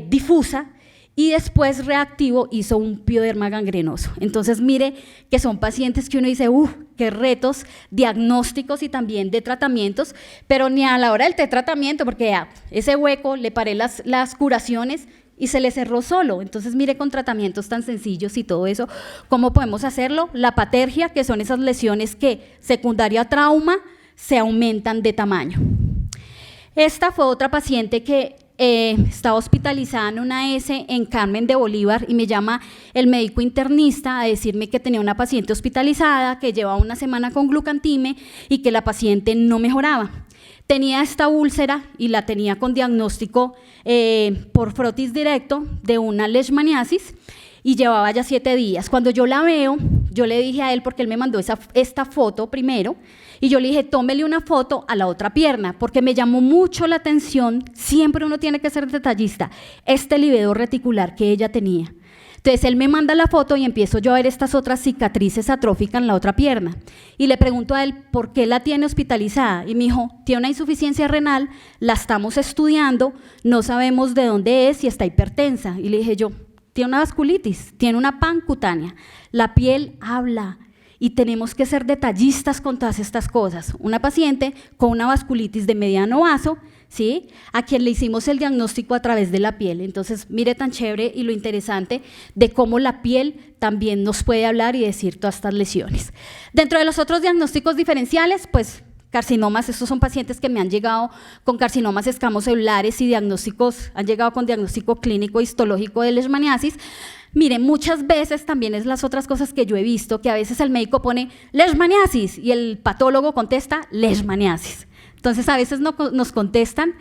difusa, y después reactivo hizo un pioderma gangrenoso. Entonces mire que son pacientes que uno dice, qué retos diagnósticos y también de tratamientos, pero ni a la hora del tratamiento, porque ya ese hueco le paré las curaciones y se le cerró solo. Entonces mire con tratamientos tan sencillos y todo eso, ¿cómo podemos hacerlo? La patergia, que son esas lesiones que secundaria a trauma se aumentan de tamaño. Esta fue otra paciente que estaba hospitalizada en una ES en Carmen de Bolívar y me llama el médico internista a decirme que tenía una paciente hospitalizada, que llevaba una semana con glucantime y que la paciente no mejoraba. Tenía esta úlcera y la tenía con diagnóstico por frotis directo de una leishmaniasis y llevaba ya 7 días. Cuando yo la veo, yo le dije a él, porque él me mandó esta foto primero, y yo le dije, tómele una foto a la otra pierna, porque me llamó mucho la atención, siempre uno tiene que ser detallista, este livedo reticular que ella tenía. Entonces él me manda la foto y empiezo yo a ver estas otras cicatrices atróficas en la otra pierna. Y le pregunto a él, ¿por qué la tiene hospitalizada? Y me dijo, tiene una insuficiencia renal, la estamos estudiando, no sabemos de dónde es y está hipertensa. Y le dije yo, tiene una vasculitis, tiene una pancutánea, la piel habla y tenemos que ser detallistas con todas estas cosas. Una paciente con una vasculitis de mediano vaso, ¿sí?, a quien le hicimos el diagnóstico a través de la piel. Entonces, mire tan chévere y lo interesante de cómo la piel también nos puede hablar y decir todas estas lesiones. Dentro de los otros diagnósticos diferenciales, pues, carcinomas, estos son pacientes que me han llegado con carcinomas escamocelulares y diagnósticos, han llegado con diagnóstico clínico histológico de leishmaniasis. Miren, muchas veces también es las otras cosas que yo he visto, que a veces el médico pone leishmaniasis y el patólogo contesta leishmaniasis. Entonces a veces nos contestan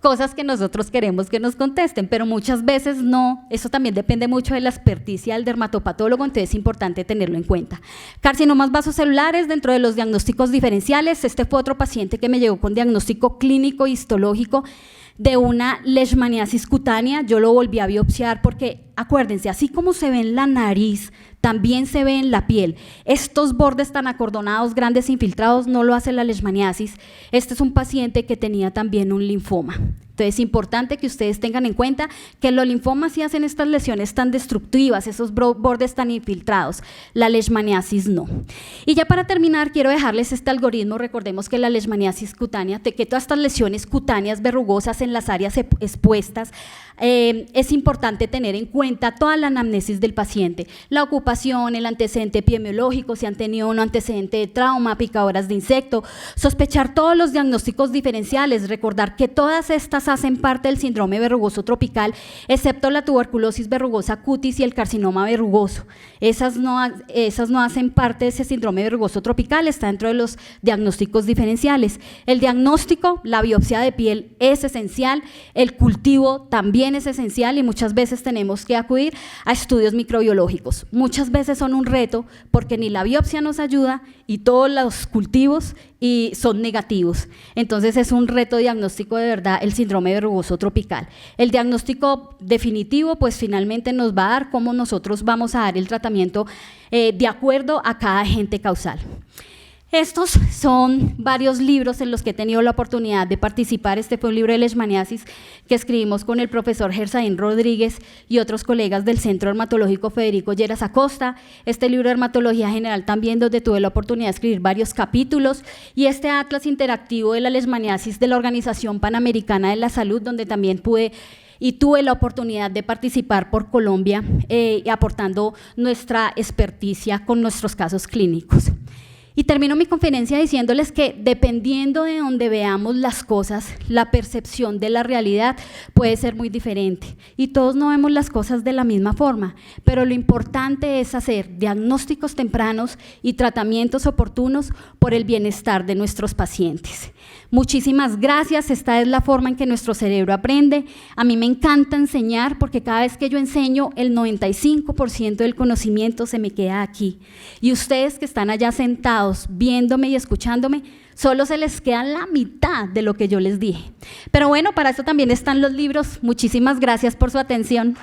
cosas que nosotros queremos que nos contesten, pero muchas veces no. Eso también depende mucho de la experticia del dermatopatólogo, entonces es importante tenerlo en cuenta. Carcinomas vasocelulares dentro de los diagnósticos diferenciales. Este fue otro paciente que me llegó con diagnóstico clínico histológico de una leishmaniasis cutánea. Yo lo volví a biopsiar porque, acuérdense, así como se ve en la nariz, también se ve en la piel. Estos bordes tan acordonados, grandes infiltrados, no lo hace la leishmaniasis. Este es un paciente que tenía también un linfoma. Entonces es importante que ustedes tengan en cuenta que los linfomas sí hacen estas lesiones tan destructivas, esos bordes tan infiltrados, la leishmaniasis no. Y ya para terminar quiero dejarles este algoritmo. Recordemos que la leishmaniasis cutánea, que todas estas lesiones cutáneas verrugosas en las áreas expuestas, es importante tener en cuenta toda la anamnesis del paciente, la ocupación, el antecedente epidemiológico, si han tenido un antecedente de trauma, picadoras de insecto, sospechar todos los diagnósticos diferenciales, recordar que todas estas hacen parte del síndrome verrugoso tropical, excepto la tuberculosis verrugosa cutis y el carcinoma verrugoso. Esas no hacen parte de ese síndrome verrugoso tropical, está dentro de los diagnósticos diferenciales. El diagnóstico, la biopsia de piel es esencial, el cultivo también es esencial y muchas veces tenemos que acudir a estudios microbiológicos. Muchas veces son un reto porque ni la biopsia nos ayuda y todos los cultivos son negativos. Entonces es un reto diagnóstico de verdad el síndrome verrugoso tropical. El diagnóstico definitivo pues finalmente nos va a dar cómo nosotros vamos a dar el tratamiento de acuerdo a cada agente causal. Estos son varios libros en los que he tenido la oportunidad de participar. Este fue un libro de leishmaniasis que escribimos con el profesor Gersaín Rodríguez y otros colegas del Centro Dermatológico Federico Lleras Acosta. Este libro de Dermatología General también, donde tuve la oportunidad de escribir varios capítulos, y este atlas interactivo de la leishmaniasis de la Organización Panamericana de la Salud, donde también tuve la oportunidad de participar por Colombia aportando nuestra experticia con nuestros casos clínicos. Y termino mi conferencia diciéndoles que dependiendo de donde veamos las cosas, la percepción de la realidad puede ser muy diferente y todos no vemos las cosas de la misma forma, pero lo importante es hacer diagnósticos tempranos y tratamientos oportunos por el bienestar de nuestros pacientes. Muchísimas gracias. Esta es la forma en que nuestro cerebro aprende. A mí me encanta enseñar porque cada vez que yo enseño, el 95% del conocimiento se me queda aquí. Y ustedes que están allá sentados, viéndome y escuchándome, solo se les queda la mitad de lo que yo les dije. Pero bueno, para eso también están los libros. Muchísimas gracias por su atención.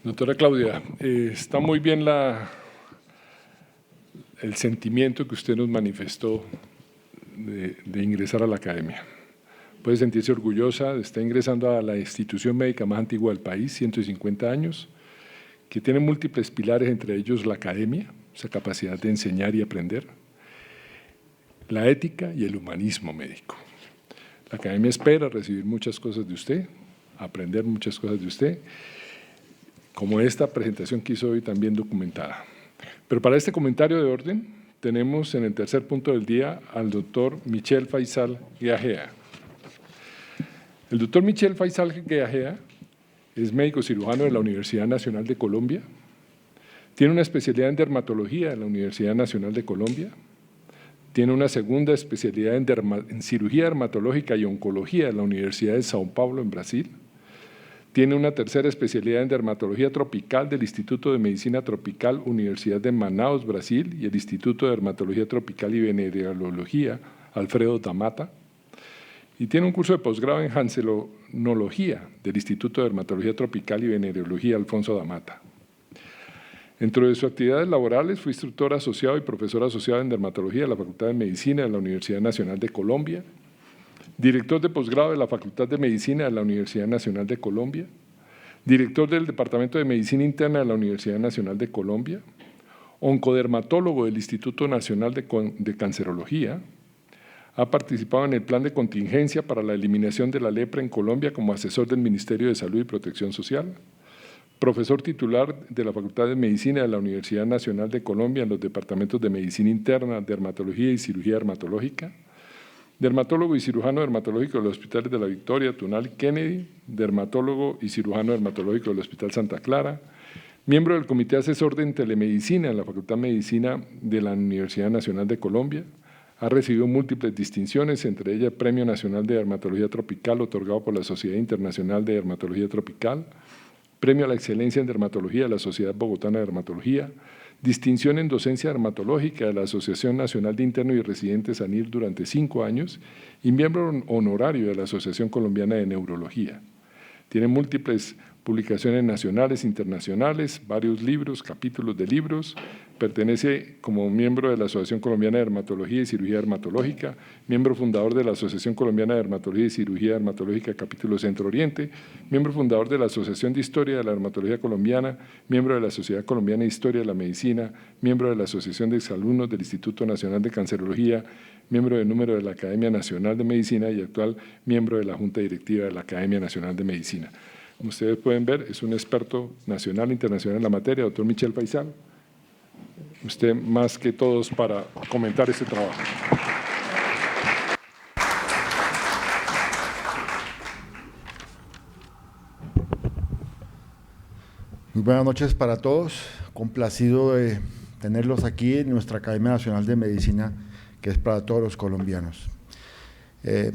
Doctora Claudia, está muy bien el sentimiento que usted nos manifestó de ingresar a la academia. Puede sentirse orgullosa de estar ingresando a la institución médica más antigua del país, 150 años, que tiene múltiples pilares, entre ellos la academia, esa capacidad de enseñar y aprender, la ética y el humanismo médico. La academia espera recibir muchas cosas de usted, aprender muchas cosas de usted, como esta presentación que hizo hoy también documentada. Pero para este comentario de orden, tenemos en el tercer punto del día al doctor Michel Faisal Guiajea. El doctor Michel Faisal Guiajea es médico cirujano de la Universidad Nacional de Colombia, tiene una especialidad en dermatología de la Universidad Nacional de Colombia, tiene una segunda especialidad en cirugía dermatológica y oncología de la Universidad de São Paulo en Brasil, tiene una tercera especialidad en dermatología tropical del Instituto de Medicina Tropical Universidad de Manaus, Brasil, y el Instituto de Dermatología Tropical y Venereología Alfredo da Mata, y tiene un curso de posgrado en Hansenología del Instituto de Dermatología Tropical y Venereología Alfonso da Mata. Dentro de sus actividades laborales fue instructor asociado y profesor asociado en dermatología de la Facultad de Medicina de la Universidad Nacional de Colombia, director de posgrado de la Facultad de Medicina de la Universidad Nacional de Colombia, director del Departamento de Medicina Interna de la Universidad Nacional de Colombia, oncodermatólogo del Instituto Nacional de Cancerología, ha participado en el plan de contingencia para la eliminación de la lepra en Colombia como asesor del Ministerio de Salud y Protección Social, profesor titular de la Facultad de Medicina de la Universidad Nacional de Colombia en los departamentos de Medicina Interna, Dermatología y Cirugía Dermatológica, dermatólogo y cirujano dermatológico de los hospitales de La Victoria, Tunal y Kennedy, dermatólogo y cirujano dermatológico del Hospital Santa Clara, miembro del Comité Asesor de Telemedicina en la Facultad de Medicina de la Universidad Nacional de Colombia, ha recibido múltiples distinciones, entre ellas Premio Nacional de Dermatología Tropical otorgado por la Sociedad Internacional de Dermatología Tropical, Premio a la Excelencia en Dermatología de la Sociedad Bogotana de Dermatología, distinción en docencia dermatológica de la Asociación Nacional de Internos y Residentes ANIR durante 5 años y miembro honorario de la Asociación Colombiana de Neurología. Tiene múltiples publicaciones nacionales e internacionales, varios libros, capítulos de libros, pertenece como miembro de la Asociación Colombiana de Dermatología y Cirugía Dermatológica, miembro fundador de la Asociación Colombiana de Dermatología y Cirugía Dermatológica capítulo Centro Oriente, miembro fundador de la Asociación de Historia de la Dermatología Colombiana, miembro de la Sociedad Colombiana de Historia de la Medicina, miembro de la Asociación de Exalumnos del Instituto Nacional de Cancerología, miembro del número de la Academia Nacional de Medicina y actual miembro de la Junta Directiva de la Academia Nacional de Medicina. Como ustedes pueden ver, es un experto nacional e internacional en la materia, doctor Michel Faisal. Usted más que todos para comentar este trabajo. Muy buenas noches para todos, complacido de tenerlos aquí en nuestra Academia Nacional de Medicina, que es para todos los colombianos.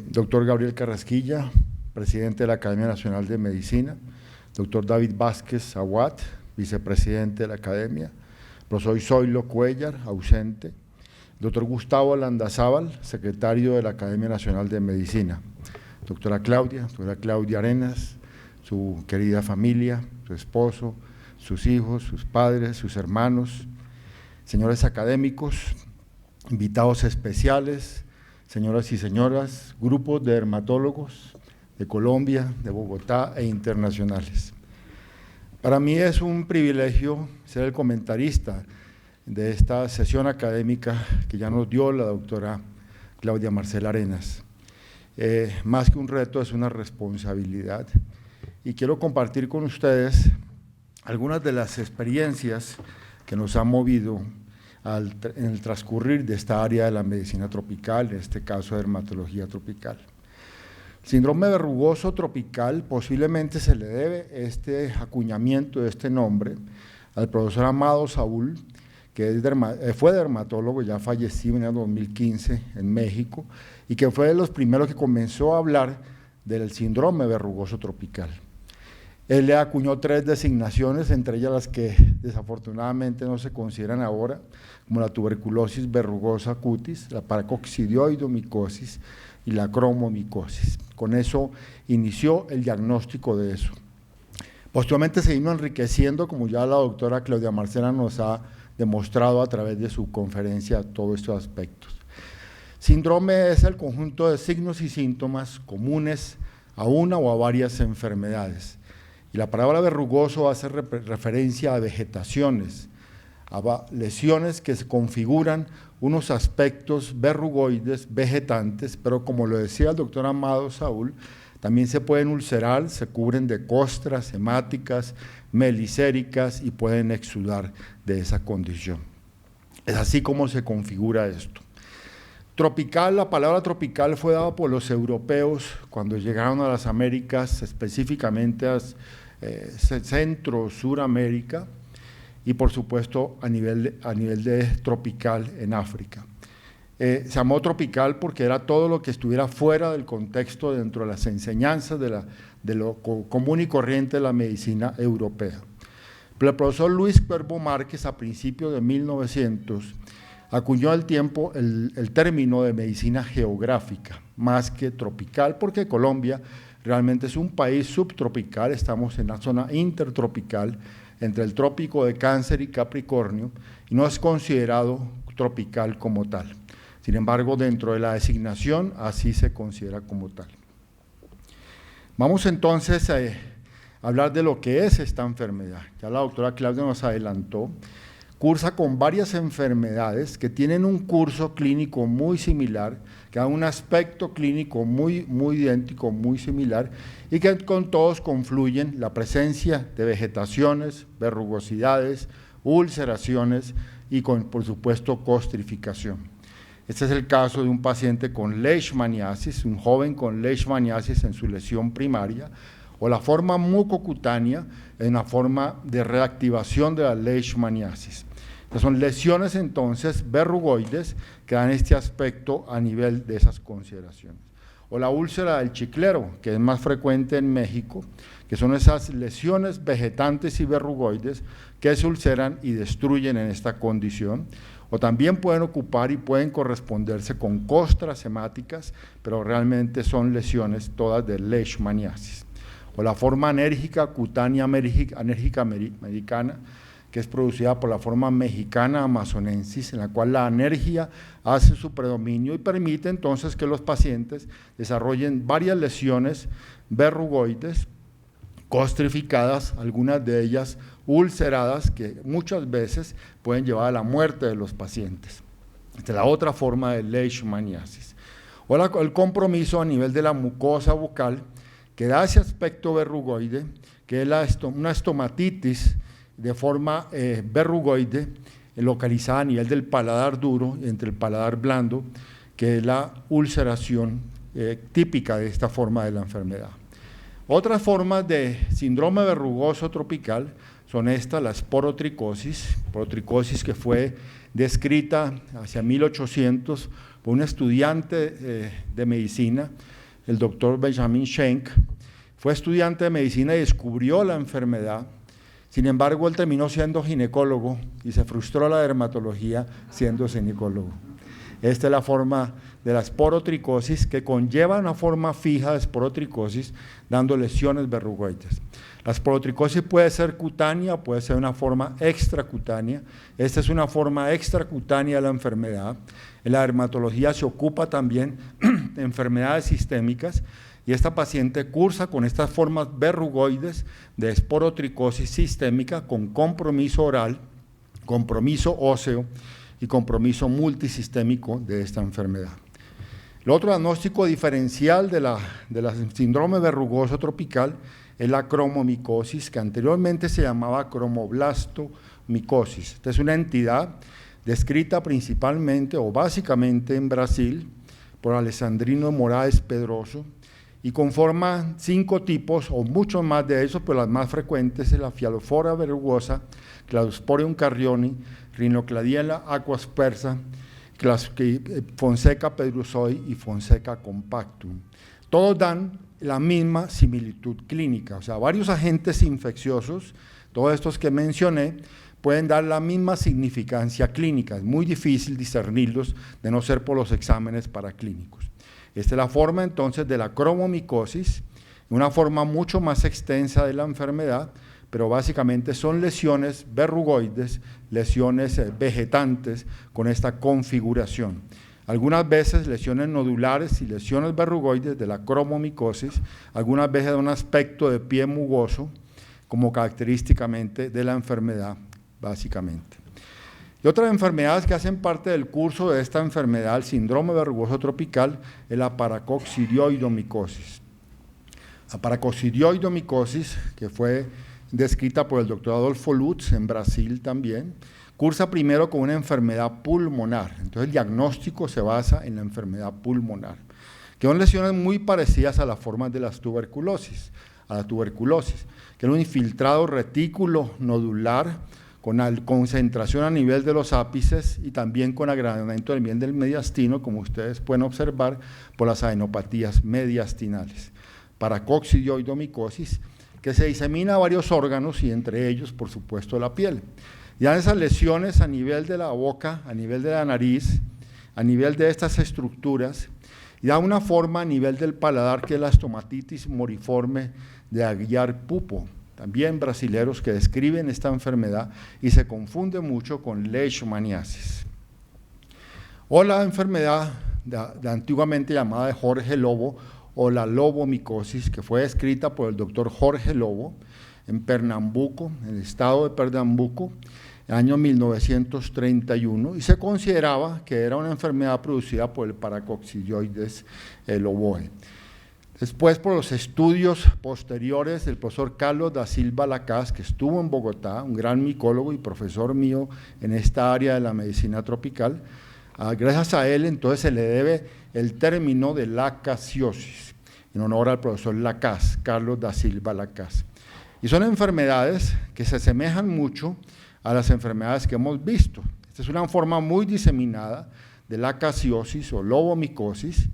Doctor Gabriel Carrasquilla, presidente de la Academia Nacional de Medicina, doctor David Vázquez Aguat, vicepresidente de la Academia, profesor Zoilo Cuellar, ausente, doctor Gustavo Landazábal, secretario de la Academia Nacional de Medicina, doctora Claudia Arenas, su querida familia, su esposo, sus hijos, sus padres, sus hermanos, señores académicos, invitados especiales, señoras y señoras, grupos de dermatólogos de Colombia, de Bogotá e internacionales. Para mí es un privilegio ser el comentarista de esta sesión académica que ya nos dio la doctora Claudia Marcela Arenas. Más que un reto, es una responsabilidad y quiero compartir con ustedes algunas de las experiencias que nos han movido en el transcurrir de esta área de la medicina tropical, en este caso dermatología tropical. Síndrome verrugoso tropical posiblemente se le debe este acuñamiento de este nombre al profesor Amado Saúl, que fue dermatólogo, ya fallecido en el 2015 en México, y que fue de los primeros que comenzó a hablar del síndrome verrugoso tropical. Él le acuñó 3 designaciones, entre ellas las que desafortunadamente no se consideran ahora, como la tuberculosis verrugosa cutis, la paracoccidioidomicosis y la cromomicosis. Con eso inició el diagnóstico de eso. Posteriormente se vino enriqueciendo, como ya la doctora Claudia Marcela nos ha demostrado a través de su conferencia, todos estos aspectos. Síndrome es el conjunto de signos y síntomas comunes a una o a varias enfermedades. Y la palabra verrugoso hace referencia a vegetaciones, a lesiones que se configuran unos aspectos verrugoides, vegetantes, pero como lo decía el doctor Amado Saúl, También se pueden ulcerar, se cubren de costras hemáticas, melicéricas y pueden exudar de esa condición. Es así como se configura esto. Tropical, la palabra tropical fue dada por los europeos cuando llegaron a las Américas, específicamente a Centro, Suramérica, y por supuesto a nivel de tropical en África. Se llamó tropical porque era todo lo que estuviera fuera del contexto dentro de las enseñanzas de lo común y corriente de la medicina europea. Pero el profesor Luis Cuervo Márquez, a principios de 1900, acuñó al tiempo el término de medicina geográfica, más que tropical, porque Colombia realmente es un país subtropical, estamos en la zona intertropical, entre el trópico de Cáncer y Capricornio, y no es considerado tropical como tal. Sin embargo, dentro de la designación, así se considera como tal. Vamos entonces a hablar de lo que es esta enfermedad. Ya la doctora Claudia nos adelantó. Cursa con varias enfermedades que tienen un curso clínico muy similar, que dan un aspecto clínico muy idéntico, muy similar, y que con todos confluyen la presencia de vegetaciones, verrugosidades, ulceraciones y por supuesto, costrificación. Este es el caso de un paciente con leishmaniasis, un joven con leishmaniasis en su lesión primaria, o la forma mucocutánea en una forma de reactivación de la leishmaniasis. Son lesiones entonces verrugoides que dan este aspecto a nivel de esas consideraciones. O la úlcera del chiclero, que es más frecuente en México, que son esas lesiones vegetantes y verrugoides que se ulceran y destruyen en esta condición. O también pueden ocupar y pueden corresponderse con costras hemáticas, pero realmente son lesiones todas de leishmaniasis. O la forma anérgica cutánea anérgica americana, que es producida por la forma mexicana amazonensis, en la cual la anergia hace su predominio y permite entonces que los pacientes desarrollen varias lesiones verrugoides, costrificadas, algunas de ellas ulceradas, que muchas veces pueden llevar a la muerte de los pacientes. Esta es la otra forma de leishmaniasis. O el compromiso a nivel de la mucosa bucal, que da ese aspecto verrugoide, que es una estomatitis de forma verrugoide, localizada a nivel del paladar duro, entre el paladar blando, que es la ulceración típica de esta forma de la enfermedad. Otras formas de síndrome verrugoso tropical son la esporotricosis que fue descrita hacia 1800 por un estudiante de medicina, el doctor Benjamin Schenck. Fue estudiante de medicina y descubrió la enfermedad. Sin embargo, él terminó siendo ginecólogo y se frustró la dermatología siendo ginecólogo. Esta es la forma de la esporotricosis, que conlleva una forma fija de esporotricosis, dando lesiones verrugoides. La esporotricosis puede ser cutánea, puede ser una forma extracutánea. Esta es una forma extracutánea de la enfermedad. En la dermatología se ocupa también de enfermedades sistémicas, y esta paciente cursa con estas formas verrugoides de esporotricosis sistémica con compromiso oral, compromiso óseo y compromiso multisistémico de esta enfermedad. El otro diagnóstico diferencial de la síndrome verrugoso tropical es la cromomicosis, que anteriormente se llamaba cromoblastomicosis. Esta es una entidad descrita principalmente o básicamente en Brasil por Alessandrino Moraes Pedroso, y conforma 5 tipos o muchos más de esos, pero las más frecuentes es la Fialofora verrugosa, Cladosporium carrioni, Rhinocladiella aquaspersa, Fonseca pedrusoi y Fonseca compactum. Todos dan la misma similitud clínica, o sea, varios agentes infecciosos, todos estos que mencioné, pueden dar la misma significancia clínica. Es muy difícil discernirlos de no ser por los exámenes paraclínicos. Esta es la forma entonces de la cromomicosis, una forma mucho más extensa de la enfermedad, pero básicamente son lesiones verrugoides, lesiones vegetantes con esta configuración. Algunas veces lesiones nodulares y lesiones verrugoides de la cromomicosis, algunas veces de un aspecto de pie mugoso, como característicamente de la enfermedad, básicamente. Y otras enfermedades que hacen parte del curso de esta enfermedad, el síndrome verrugoso tropical, es la paracoccidioidomicosis. paracoccidioidomicosis, que fue descrita por el doctor Adolfo Lutz en Brasil también, cursa primero con una enfermedad pulmonar. Entonces el diagnóstico se basa en la enfermedad pulmonar, que son lesiones muy parecidas a las formas de la tuberculosis, que es un infiltrado retículo nodular con concentración a nivel de los ápices y también con agravamiento del del mediastino, como ustedes pueden observar por las adenopatías mediastinales. Paracoccidioidomicosis, que se disemina a varios órganos y entre ellos, por supuesto, la piel. Ya esas lesiones a nivel de la boca, a nivel de la nariz, a nivel de estas estructuras, y da una forma a nivel del paladar que es la estomatitis moriforme de Aguiar Pupo, también brasileros que describen esta enfermedad y se confunde mucho con leishmaniasis. O la enfermedad de antiguamente llamada de Jorge Lobo, o la lobomicosis, que fue descrita por el doctor Jorge Lobo en Pernambuco, en el estado de Pernambuco, en el año 1931, y se consideraba que era una enfermedad producida por el Paracoccidioides loboe. Después, por los estudios posteriores del profesor Carlos da Silva Lacaz, que estuvo en Bogotá, un gran micólogo y profesor mío en esta área de la medicina tropical, gracias a él entonces se le debe el término de lacasiosis, en honor al profesor Lacaz, Carlos da Silva Lacaz. Y son enfermedades que se asemejan mucho a las enfermedades que hemos visto. Esta es una forma muy diseminada de lacasiosis o lobomicosis,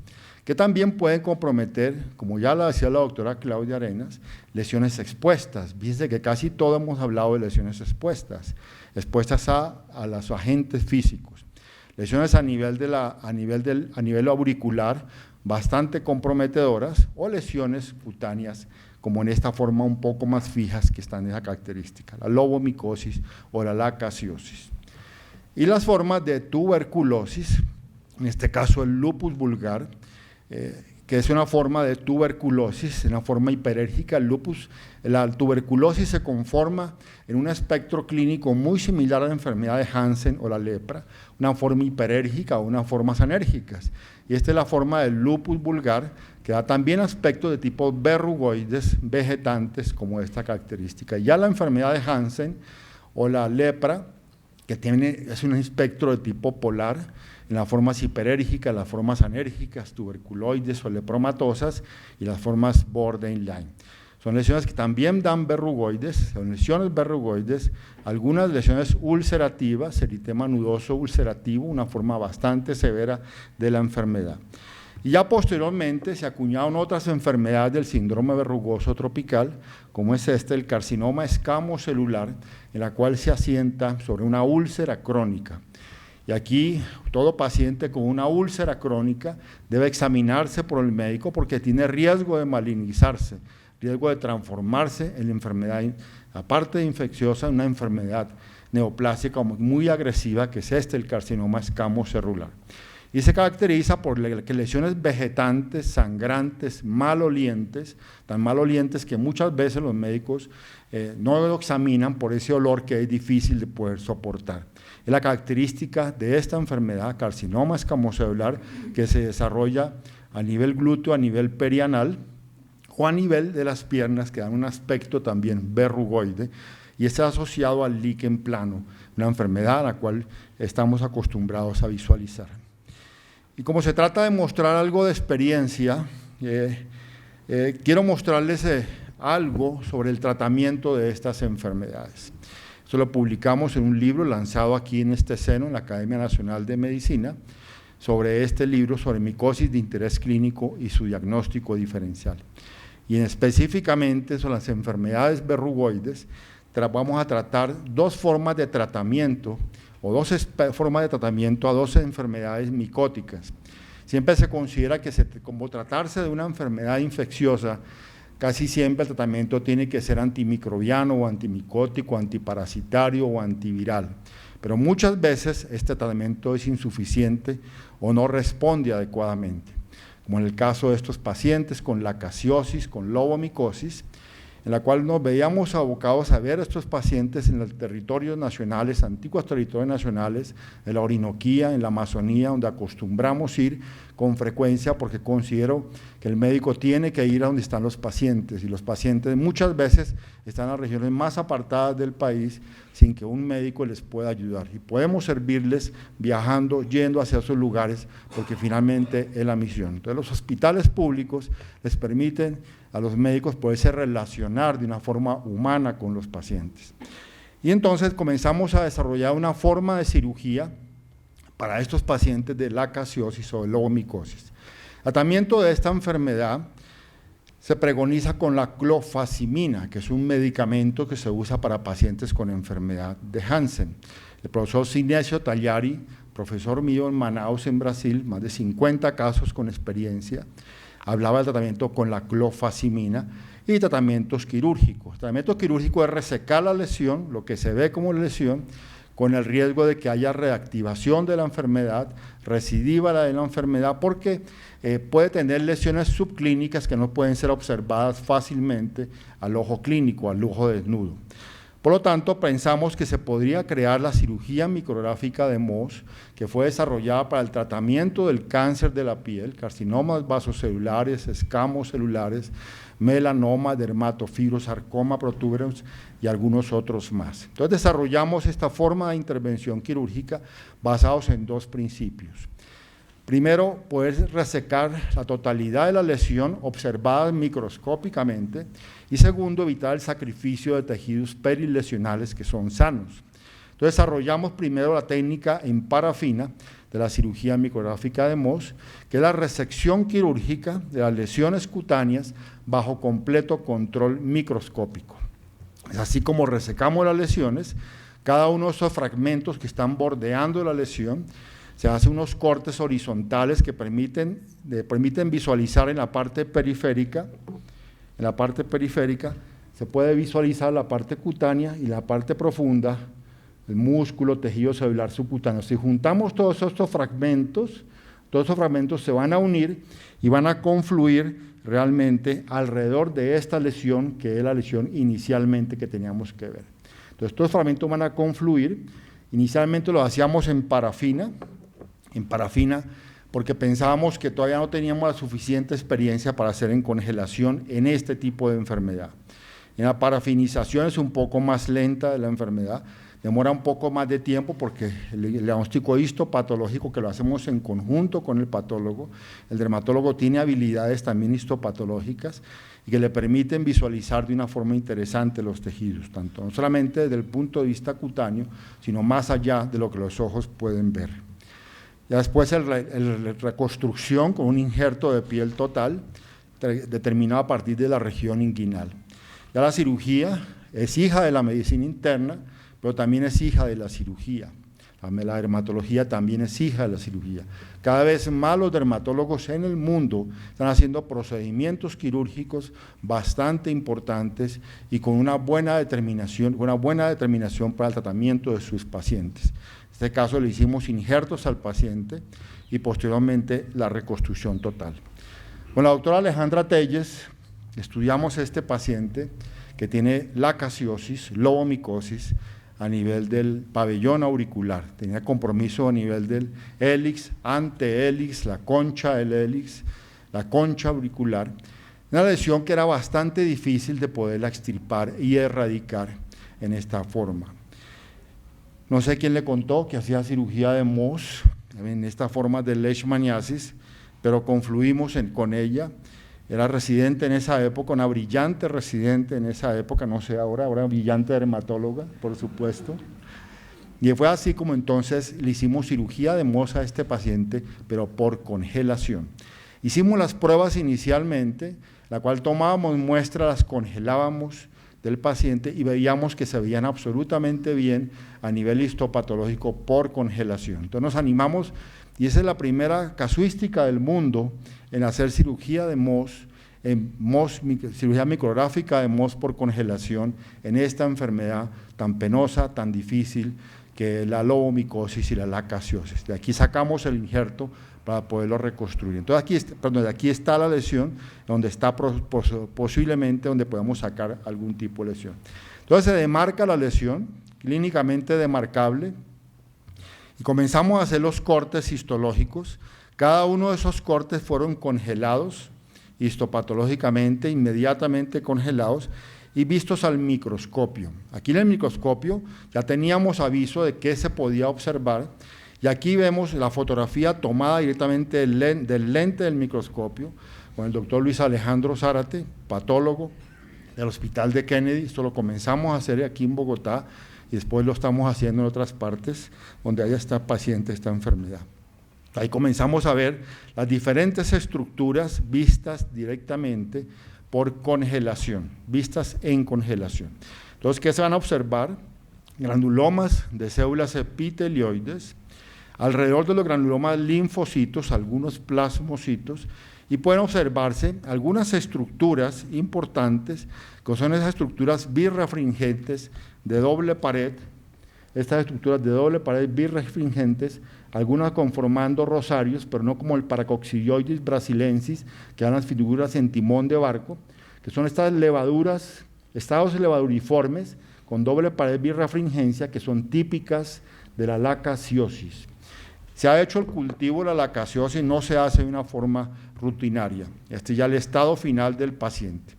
que también pueden comprometer, como ya lo decía la doctora Claudia Arenas, lesiones expuestas. Fíjense que casi todos hemos hablado de lesiones expuestas a los agentes físicos. Lesiones a nivel auricular bastante comprometedoras o lesiones cutáneas como en esta forma un poco más fijas que están en esa característica, la lobomicosis o la lacasiosis. Y las formas de tuberculosis, en este caso el lupus vulgar, que es una forma de tuberculosis, una forma hiperérgica. La tuberculosis se conforma en un espectro clínico muy similar a la enfermedad de Hansen o la lepra, una forma hiperérgica o unas formas anérgicas. Y esta es la forma del lupus vulgar, que da también aspectos de tipo verrugoides, vegetantes, como esta característica. Ya la enfermedad de Hansen o la lepra, que es un espectro de tipo polar, en las formas hiperérgicas, las formas anérgicas, tuberculoides o lepromatosas, y las formas borderline. Son lesiones que también dan verrugoides, son lesiones verrugoides, algunas lesiones ulcerativas, eritema nudoso ulcerativo, una forma bastante severa de la enfermedad. Y ya posteriormente se acuñaron otras enfermedades del síndrome verrugoso tropical, como es el carcinoma escamocelular, en la cual se asienta sobre una úlcera crónica. Y aquí todo paciente con una úlcera crónica debe examinarse por el médico porque tiene riesgo de malignizarse, riesgo de transformarse en la enfermedad, aparte de infecciosa, una enfermedad neoplásica muy agresiva, que es el carcinoma escamocelular. Y se caracteriza por lesiones vegetantes, sangrantes, malolientes, tan malolientes que muchas veces los médicos no lo examinan por ese olor que es difícil de poder soportar. Es la característica de esta enfermedad, carcinoma escamocelular, que se desarrolla a nivel glúteo, a nivel perianal o a nivel de las piernas, que dan un aspecto también verrugoide, y está asociado al líquen plano, una enfermedad a la cual estamos acostumbrados a visualizar. Y como se trata de mostrar algo de experiencia, quiero mostrarles algo sobre el tratamiento de estas enfermedades. Esto lo publicamos en un libro lanzado aquí en este seno, en la Academia Nacional de Medicina, sobre este libro, sobre micosis de interés clínico y su diagnóstico diferencial. Y específicamente sobre las enfermedades verrugoides, vamos a tratar dos formas de tratamiento, o dos formas de tratamiento a dos enfermedades micóticas. Siempre se considera que como tratarse de una enfermedad infecciosa, casi siempre el tratamiento tiene que ser antimicrobiano o antimicótico, antiparasitario o antiviral. Pero muchas veces este tratamiento es insuficiente o no responde adecuadamente, como en el caso de estos pacientes con lacasiosis, con lobomicosis, en la cual nos veíamos abocados a ver a estos pacientes en los territorios nacionales, antiguos territorios nacionales, en la Orinoquía, en la Amazonía, donde acostumbramos ir con frecuencia porque considero que el médico tiene que ir a donde están los pacientes y los pacientes muchas veces están en las regiones más apartadas del país sin que un médico les pueda ayudar y podemos servirles viajando, yendo hacia esos lugares porque finalmente es la misión. Entonces los hospitales públicos les permiten a los médicos poderse relacionar de una forma humana con los pacientes. Y entonces comenzamos a desarrollar una forma de cirugía para estos pacientes de lacasiosis o de lobomicosis. El tratamiento de esta enfermedad se preconiza con la clofazimina, que es un medicamento que se usa para pacientes con enfermedad de Hansen. El profesor Sinesio Tagliari, profesor mío en Manaus, en Brasil, más de 50 casos con experiencia, hablaba del tratamiento con la clofazimina y tratamientos quirúrgicos. El tratamiento quirúrgico es resecar la lesión, lo que se ve como lesión, con el riesgo de que haya reactivación de la enfermedad, recidiva de la enfermedad, porque puede tener lesiones subclínicas que no pueden ser observadas fácilmente al ojo clínico, al ojo desnudo. Por lo tanto, pensamos que se podría crear la cirugía micrográfica de Mohs, que fue desarrollada para el tratamiento del cáncer de la piel, carcinomas vasocelulares, escamos celulares, melanoma, dermatofibrosarcoma protuberans y algunos otros más. Entonces desarrollamos esta forma de intervención quirúrgica basados en dos principios. Primero, poder resecar la totalidad de la lesión observada microscópicamente y segundo, evitar el sacrificio de tejidos perilesionales que son sanos. Entonces desarrollamos primero la técnica en parafina de la cirugía micrográfica de Mohs, que es la resección quirúrgica de las lesiones cutáneas bajo completo control microscópico. Es así como resecamos las lesiones, cada uno de esos fragmentos que están bordeando la lesión, se hacen unos cortes horizontales que permiten visualizar en la parte periférica, se puede visualizar la parte cutánea y la parte profunda, el músculo, tejido celular subcutáneo. Si juntamos todos esos fragmentos se van a unir y van a confluir realmente alrededor de esta lesión, que es la lesión inicialmente que teníamos que ver. Entonces, estos fragmentos van a confluir. Inicialmente lo hacíamos en parafina, porque pensábamos que todavía no teníamos la suficiente experiencia para hacer en congelación en este tipo de enfermedad. En la parafinización es un poco más lenta de la enfermedad, demora un poco más de tiempo porque el diagnóstico histopatológico que lo hacemos en conjunto con el patólogo, el dermatólogo tiene habilidades también histopatológicas y que le permiten visualizar de una forma interesante los tejidos, tanto no solamente desde el punto de vista cutáneo, sino más allá de lo que los ojos pueden ver. Ya después la reconstrucción con un injerto de piel total determinado a partir de la región inguinal. Ya la cirugía es hija de la medicina interna, pero también es hija de la cirugía. La dermatología también es hija de la cirugía. Cada vez más los dermatólogos en el mundo están haciendo procedimientos quirúrgicos bastante importantes y con una buena determinación para el tratamiento de sus pacientes. En este caso le hicimos injertos al paciente y posteriormente la reconstrucción total. Con la doctora Alejandra Telles estudiamos este paciente que tiene lacasiosis, lobomicosis, a nivel del pabellón auricular, tenía compromiso a nivel del hélix, antehélix, la concha del hélix, la concha auricular, una lesión que era bastante difícil de poderla extirpar y erradicar en esta forma. No sé quién le contó que hacía cirugía de Mohs en esta forma de leishmaniasis, pero confluimos con ella. Era residente en esa época, una brillante residente en esa época, no sé ahora brillante dermatóloga, por supuesto. Y fue así como entonces le hicimos cirugía de Mohs a este paciente, pero por congelación. Hicimos las pruebas inicialmente, la cual tomábamos muestras, las congelábamos del paciente y veíamos que se veían absolutamente bien a nivel histopatológico por congelación. Entonces nos animamos, y esa es la primera casuística del mundo en hacer cirugía de Mohs, cirugía micrográfica de Mohs por congelación en esta enfermedad tan penosa, tan difícil, que es la lobomicosis y la lacasiosis. De aquí sacamos el injerto para poderlo reconstruir. Entonces de aquí está la lesión, donde está posiblemente donde podemos sacar algún tipo de lesión. Entonces se demarca la lesión, clínicamente demarcable, y comenzamos a hacer los cortes histológicos. Cada uno de esos cortes fueron congelados histopatológicamente, inmediatamente congelados y vistos al microscopio. Aquí en el microscopio ya teníamos aviso de qué se podía observar y aquí vemos la fotografía tomada directamente del lente del microscopio con el doctor Luis Alejandro Zárate, patólogo del Hospital de Kennedy. Esto lo comenzamos a hacer aquí en Bogotá y después lo estamos haciendo en otras partes donde haya esta paciente, esta enfermedad. Ahí comenzamos a ver las diferentes estructuras vistas directamente por congelación, vistas en congelación. Entonces, ¿qué se van a observar? Granulomas de células epitelioides, alrededor de los granulomas linfocitos, algunos plasmocitos, y pueden observarse algunas estructuras importantes, que son esas estructuras birrefringentes de doble pared, estas estructuras de doble pared birrefringentes, algunas conformando rosarios, pero no como el Paracoxilioides brasilensis, que dan las figuras en timón de barco, que son estas levaduras, estados levaduriformes con doble pared birrefringencia, que son típicas de la lacaciosis. Se ha hecho el cultivo de la lacaciosis, no se hace de una forma rutinaria. Este es ya el estado final del paciente.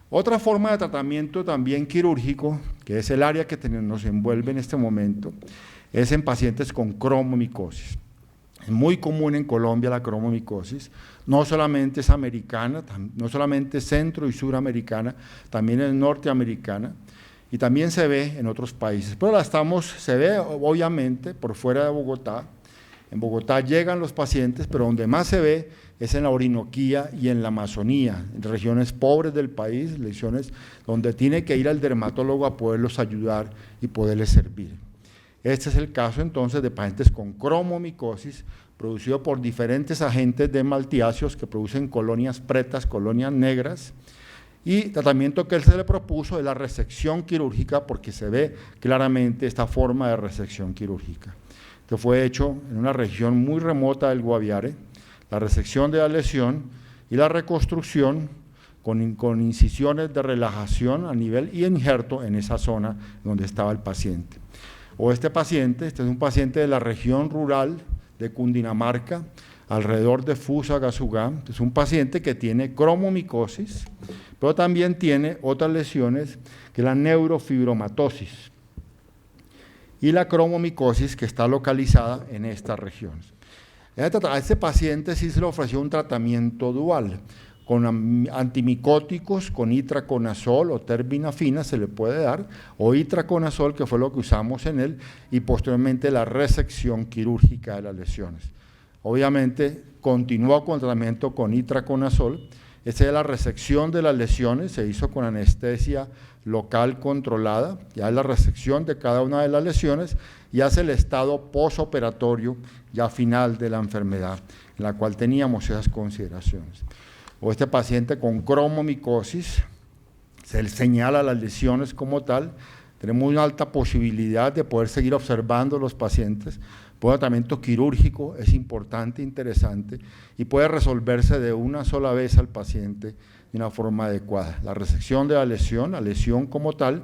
Otra forma de tratamiento también quirúrgico, que es el área que nos envuelve en este momento, es en pacientes con cromomicosis. Es muy común en Colombia la cromomicosis, no solamente es americana, no solamente es centro y suramericana, también es norteamericana y también se ve en otros países. Pero se ve obviamente por fuera de Bogotá. En Bogotá llegan los pacientes, pero donde más se ve es en la Orinoquía y en la Amazonía, en regiones pobres del país, regiones donde tiene que ir al dermatólogo a poderlos ayudar y poderles servir. Este es el caso entonces de pacientes con cromomicosis, producido por diferentes agentes de maltiáceos que producen colonias pretas, colonias negras, y tratamiento que él se le propuso es la resección quirúrgica, porque se ve claramente esta forma de resección quirúrgica. Esto fue hecho en una región muy remota del Guaviare, la resección de la lesión y la reconstrucción con incisiones de relajación a nivel y injerto en esa zona donde estaba el paciente. Este es un paciente de la región rural de Cundinamarca, alrededor de Fusagasugá. Es un paciente que tiene cromomicosis, pero también tiene otras lesiones, que es la neurofibromatosis y la cromomicosis, que está localizada en estas regiones. A este paciente sí se le ofreció un tratamiento dual, con antimicóticos, con itraconazol o terbinafina se le puede dar, o itraconazol, que fue lo que usamos en él, y posteriormente la resección quirúrgica de las lesiones. Obviamente continuó con el tratamiento con itraconazol. Esta es la resección de las lesiones, se hizo con anestesia local controlada, ya es la resección de cada una de las lesiones y hace el estado posoperatorio ya final de la enfermedad, en la cual teníamos esas consideraciones. Este paciente con cromomicosis, se le señala las lesiones como tal, tenemos una alta posibilidad de poder seguir observando los pacientes. El tratamiento quirúrgico es importante, interesante, y puede resolverse de una sola vez al paciente de una forma adecuada. La resección de la lesión como tal,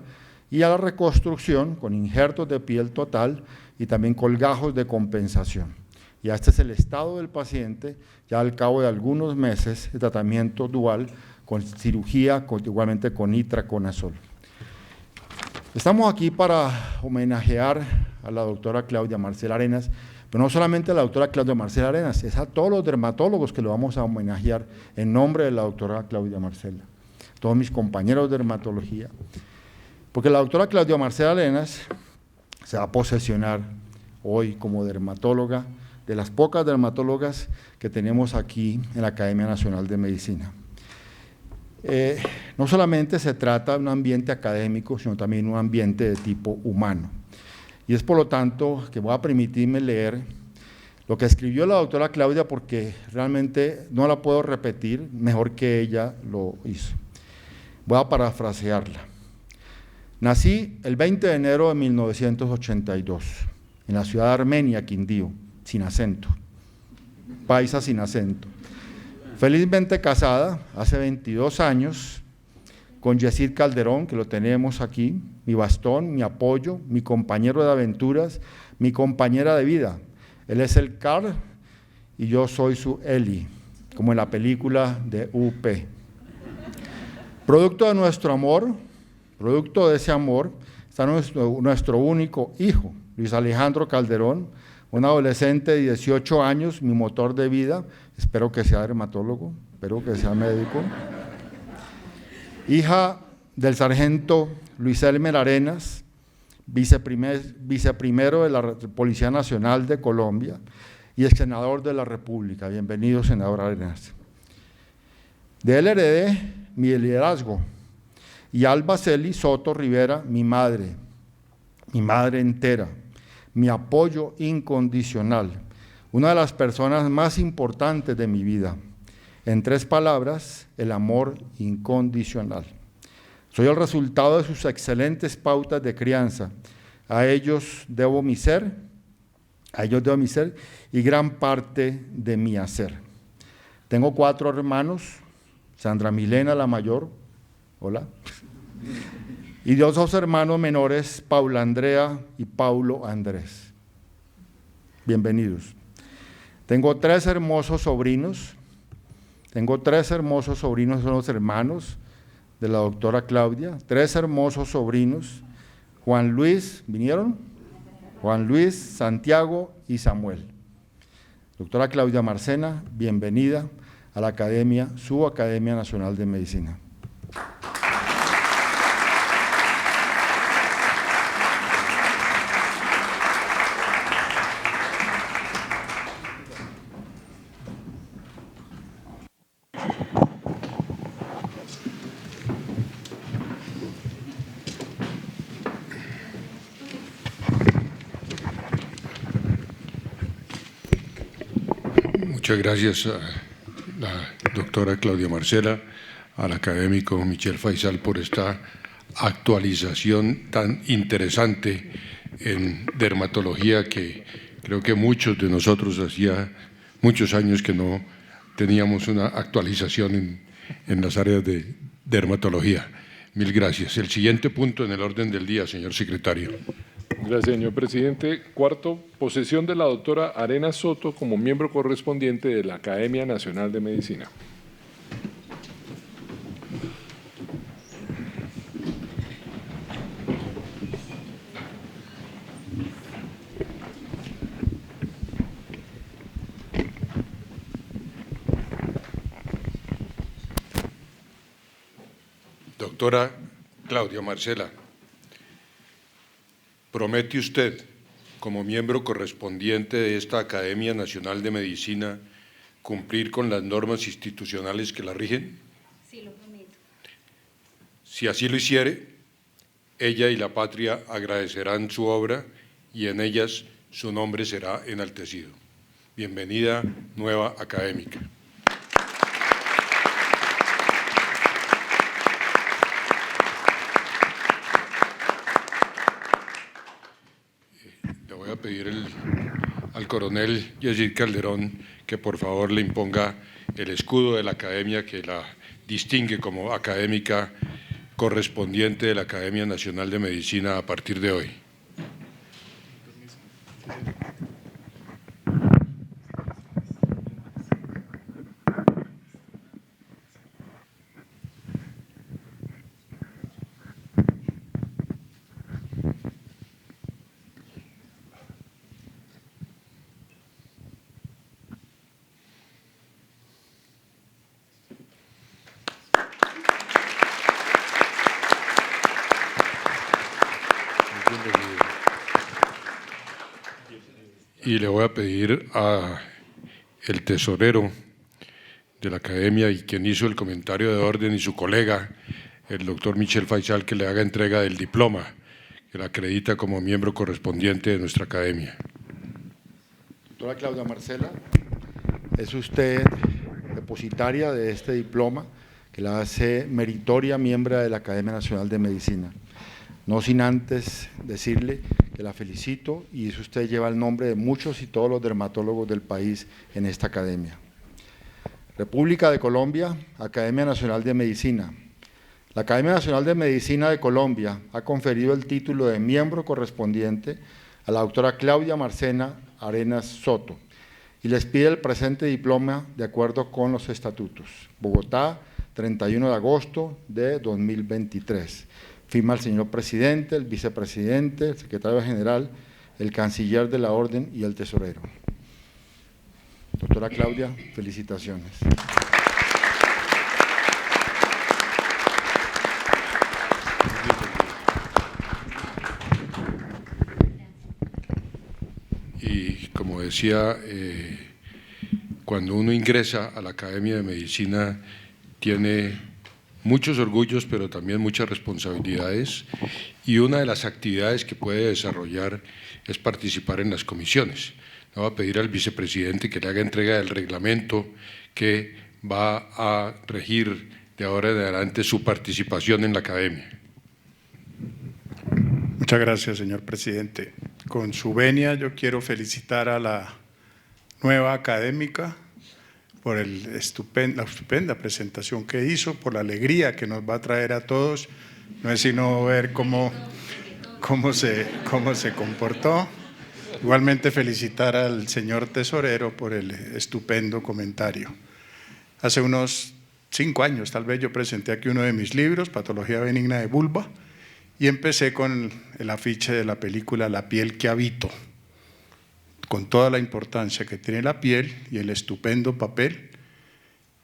y a la reconstrucción con injertos de piel total y también colgajos de compensación. Y este es el estado del paciente ya al cabo de algunos meses de tratamiento dual con cirugía, igualmente con itraconazol. Estamos aquí para homenajear a la doctora Claudia Marcela Arenas, pero no solamente a la doctora Claudia Marcela Arenas, es a todos los dermatólogos que lo vamos a homenajear en nombre de la doctora Claudia Marcela, todos mis compañeros de dermatología, porque la doctora Claudia Marcela Arenas se va a posesionar hoy como dermatóloga, de las pocas dermatólogas que tenemos aquí en la Academia Nacional de Medicina. No solamente se trata de un ambiente académico, sino también un ambiente de tipo humano. Y es por lo tanto que voy a permitirme leer lo que escribió la doctora Claudia, porque realmente no la puedo repetir mejor que ella lo hizo. Voy a parafrasearla. Nací el 20 de enero de 1982 en la ciudad de Armenia, Quindío, sin acento, paisa sin acento. Felizmente casada, hace 22 años, con Yesid Calderón, que lo tenemos aquí, mi bastón, mi apoyo, mi compañero de aventuras, mi compañera de vida. Él es el Carl y yo soy su Eli, como en la película de UP. Producto de nuestro amor, producto de ese amor, está nuestro único hijo, Luis Alejandro Calderón, un adolescente de 18 años, mi motor de vida, espero que sea dermatólogo, espero que sea médico. Hija del sargento Luis Elmer Arenas, viceprimero de la Policía Nacional de Colombia y ex senador de la República. Bienvenido, senador Arenas. De él heredé mi liderazgo, y Alba Celi Soto Rivera, mi madre entera, mi apoyo incondicional, una de las personas más importantes de mi vida. En 3 palabras, el amor incondicional. Soy el resultado de sus excelentes pautas de crianza. A ellos debo mi ser y gran parte de mi hacer. Tengo 4 hermanos, Sandra Milena, la mayor, hola, y 2 hermanos menores, Paula Andrea y Paulo Andrés. Bienvenidos. Tengo 3 hermosos sobrinos, son los hermanos de la doctora Claudia, 3 hermosos sobrinos, Juan Luis, ¿vinieron? Juan Luis, Santiago y Samuel. Doctora Claudia Marcena, bienvenida a la Academia, su Academia Nacional de Medicina. Muchas gracias a la doctora Claudia Marcela, al académico Michel Faisal por esta actualización tan interesante en dermatología que creo que muchos de nosotros hacía muchos años que no teníamos una actualización en las áreas de dermatología. Mil gracias. El siguiente punto en el orden del día, señor secretario. Gracias, señor presidente. 4, posesión de la doctora Arenas Soto como miembro correspondiente de la Academia Nacional de Medicina. Doctora Claudia Marcela, ¿promete usted, como miembro correspondiente de esta Academia Nacional de Medicina, cumplir con las normas institucionales que la rigen? Sí, lo prometo. Si así lo hiciere, ella y la patria agradecerán su obra y en ellas su nombre será enaltecido. Bienvenida, nueva académica. Le voy a pedir al coronel Yesid Calderón que por favor le imponga el escudo de la academia que la distingue como académica correspondiente de la Academia Nacional de Medicina a partir de hoy. Y le voy a pedir a el tesorero de la academia y quien hizo el comentario de orden y su colega, el doctor Michel Faisal, que le haga entrega del diploma que la acredita como miembro correspondiente de nuestra academia. Doctora Claudia Marcela, es usted depositaria de este diploma que la hace meritoria miembro de la Academia Nacional de Medicina. No sin antes decirle que la felicito y eso usted lleva el nombre de muchos y todos los dermatólogos del país en esta academia. República de Colombia, Academia Nacional de Medicina. La Academia Nacional de Medicina de Colombia ha conferido el título de miembro correspondiente a la doctora Claudia Marcena Arenas Soto, y les pide el presente diploma de acuerdo con los estatutos. Bogotá, 31 de agosto de 2023. Firma el señor presidente, el vicepresidente, el secretario general, el canciller de la orden y el tesorero. Doctora Claudia, felicitaciones. Y como decía, cuando uno ingresa a la Academia de Medicina tiene muchos orgullos, pero también muchas responsabilidades, y una de las actividades que puede desarrollar es participar en las comisiones. Le voy a pedir al vicepresidente que le haga entrega del reglamento que va a regir de ahora en adelante su participación en la Academia. Muchas gracias, señor presidente. Con su venia, yo quiero felicitar a la nueva académica por la estupenda presentación que hizo, por la alegría que nos va a traer a todos. No es sino ver cómo se comportó. Igualmente felicitar al señor tesorero por el estupendo comentario. Hace unos 5 años, tal vez, yo presenté aquí uno de mis libros, Patología benigna de vulva, y empecé con el afiche de la película La piel que habito, con toda la importancia que tiene la piel y el estupendo papel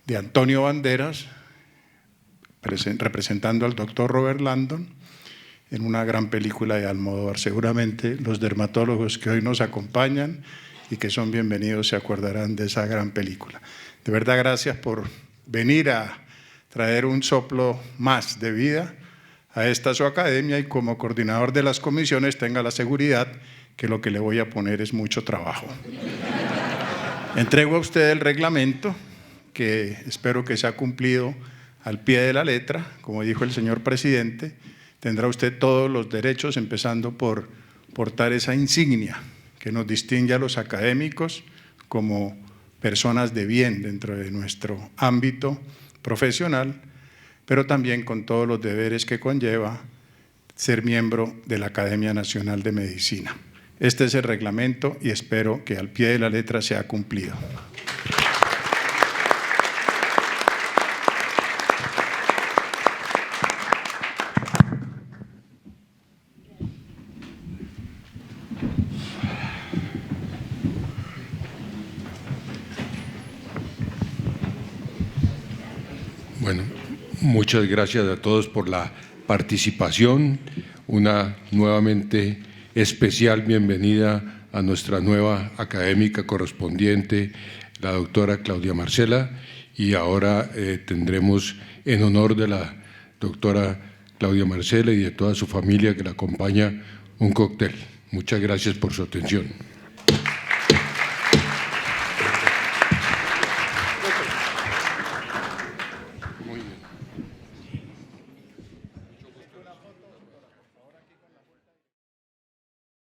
de Antonio Banderas, representando al doctor Robert Landon, en una gran película de Almodóvar. Seguramente los dermatólogos que hoy nos acompañan y que son bienvenidos se acordarán de esa gran película. De verdad, gracias por venir a traer un soplo más de vida a esta su academia, y como coordinador de las comisiones tenga la seguridad que lo que le voy a poner es mucho trabajo. Entrego a usted el reglamento, que espero que sea cumplido al pie de la letra. Como dijo el señor presidente, tendrá usted todos los derechos, empezando por portar esa insignia que nos distingue a los académicos como personas de bien dentro de nuestro ámbito profesional, pero también con todos los deberes que conlleva ser miembro de la Academia Nacional de Medicina. Este es el reglamento y espero que al pie de la letra sea cumplido. Bueno, muchas gracias a todos por la participación. Una nuevamente especial bienvenida a nuestra nueva académica correspondiente, la doctora Claudia Marcela, y ahora tendremos, en honor de la doctora Claudia Marcela y de toda su familia que la acompaña, un cóctel. Muchas gracias por su atención.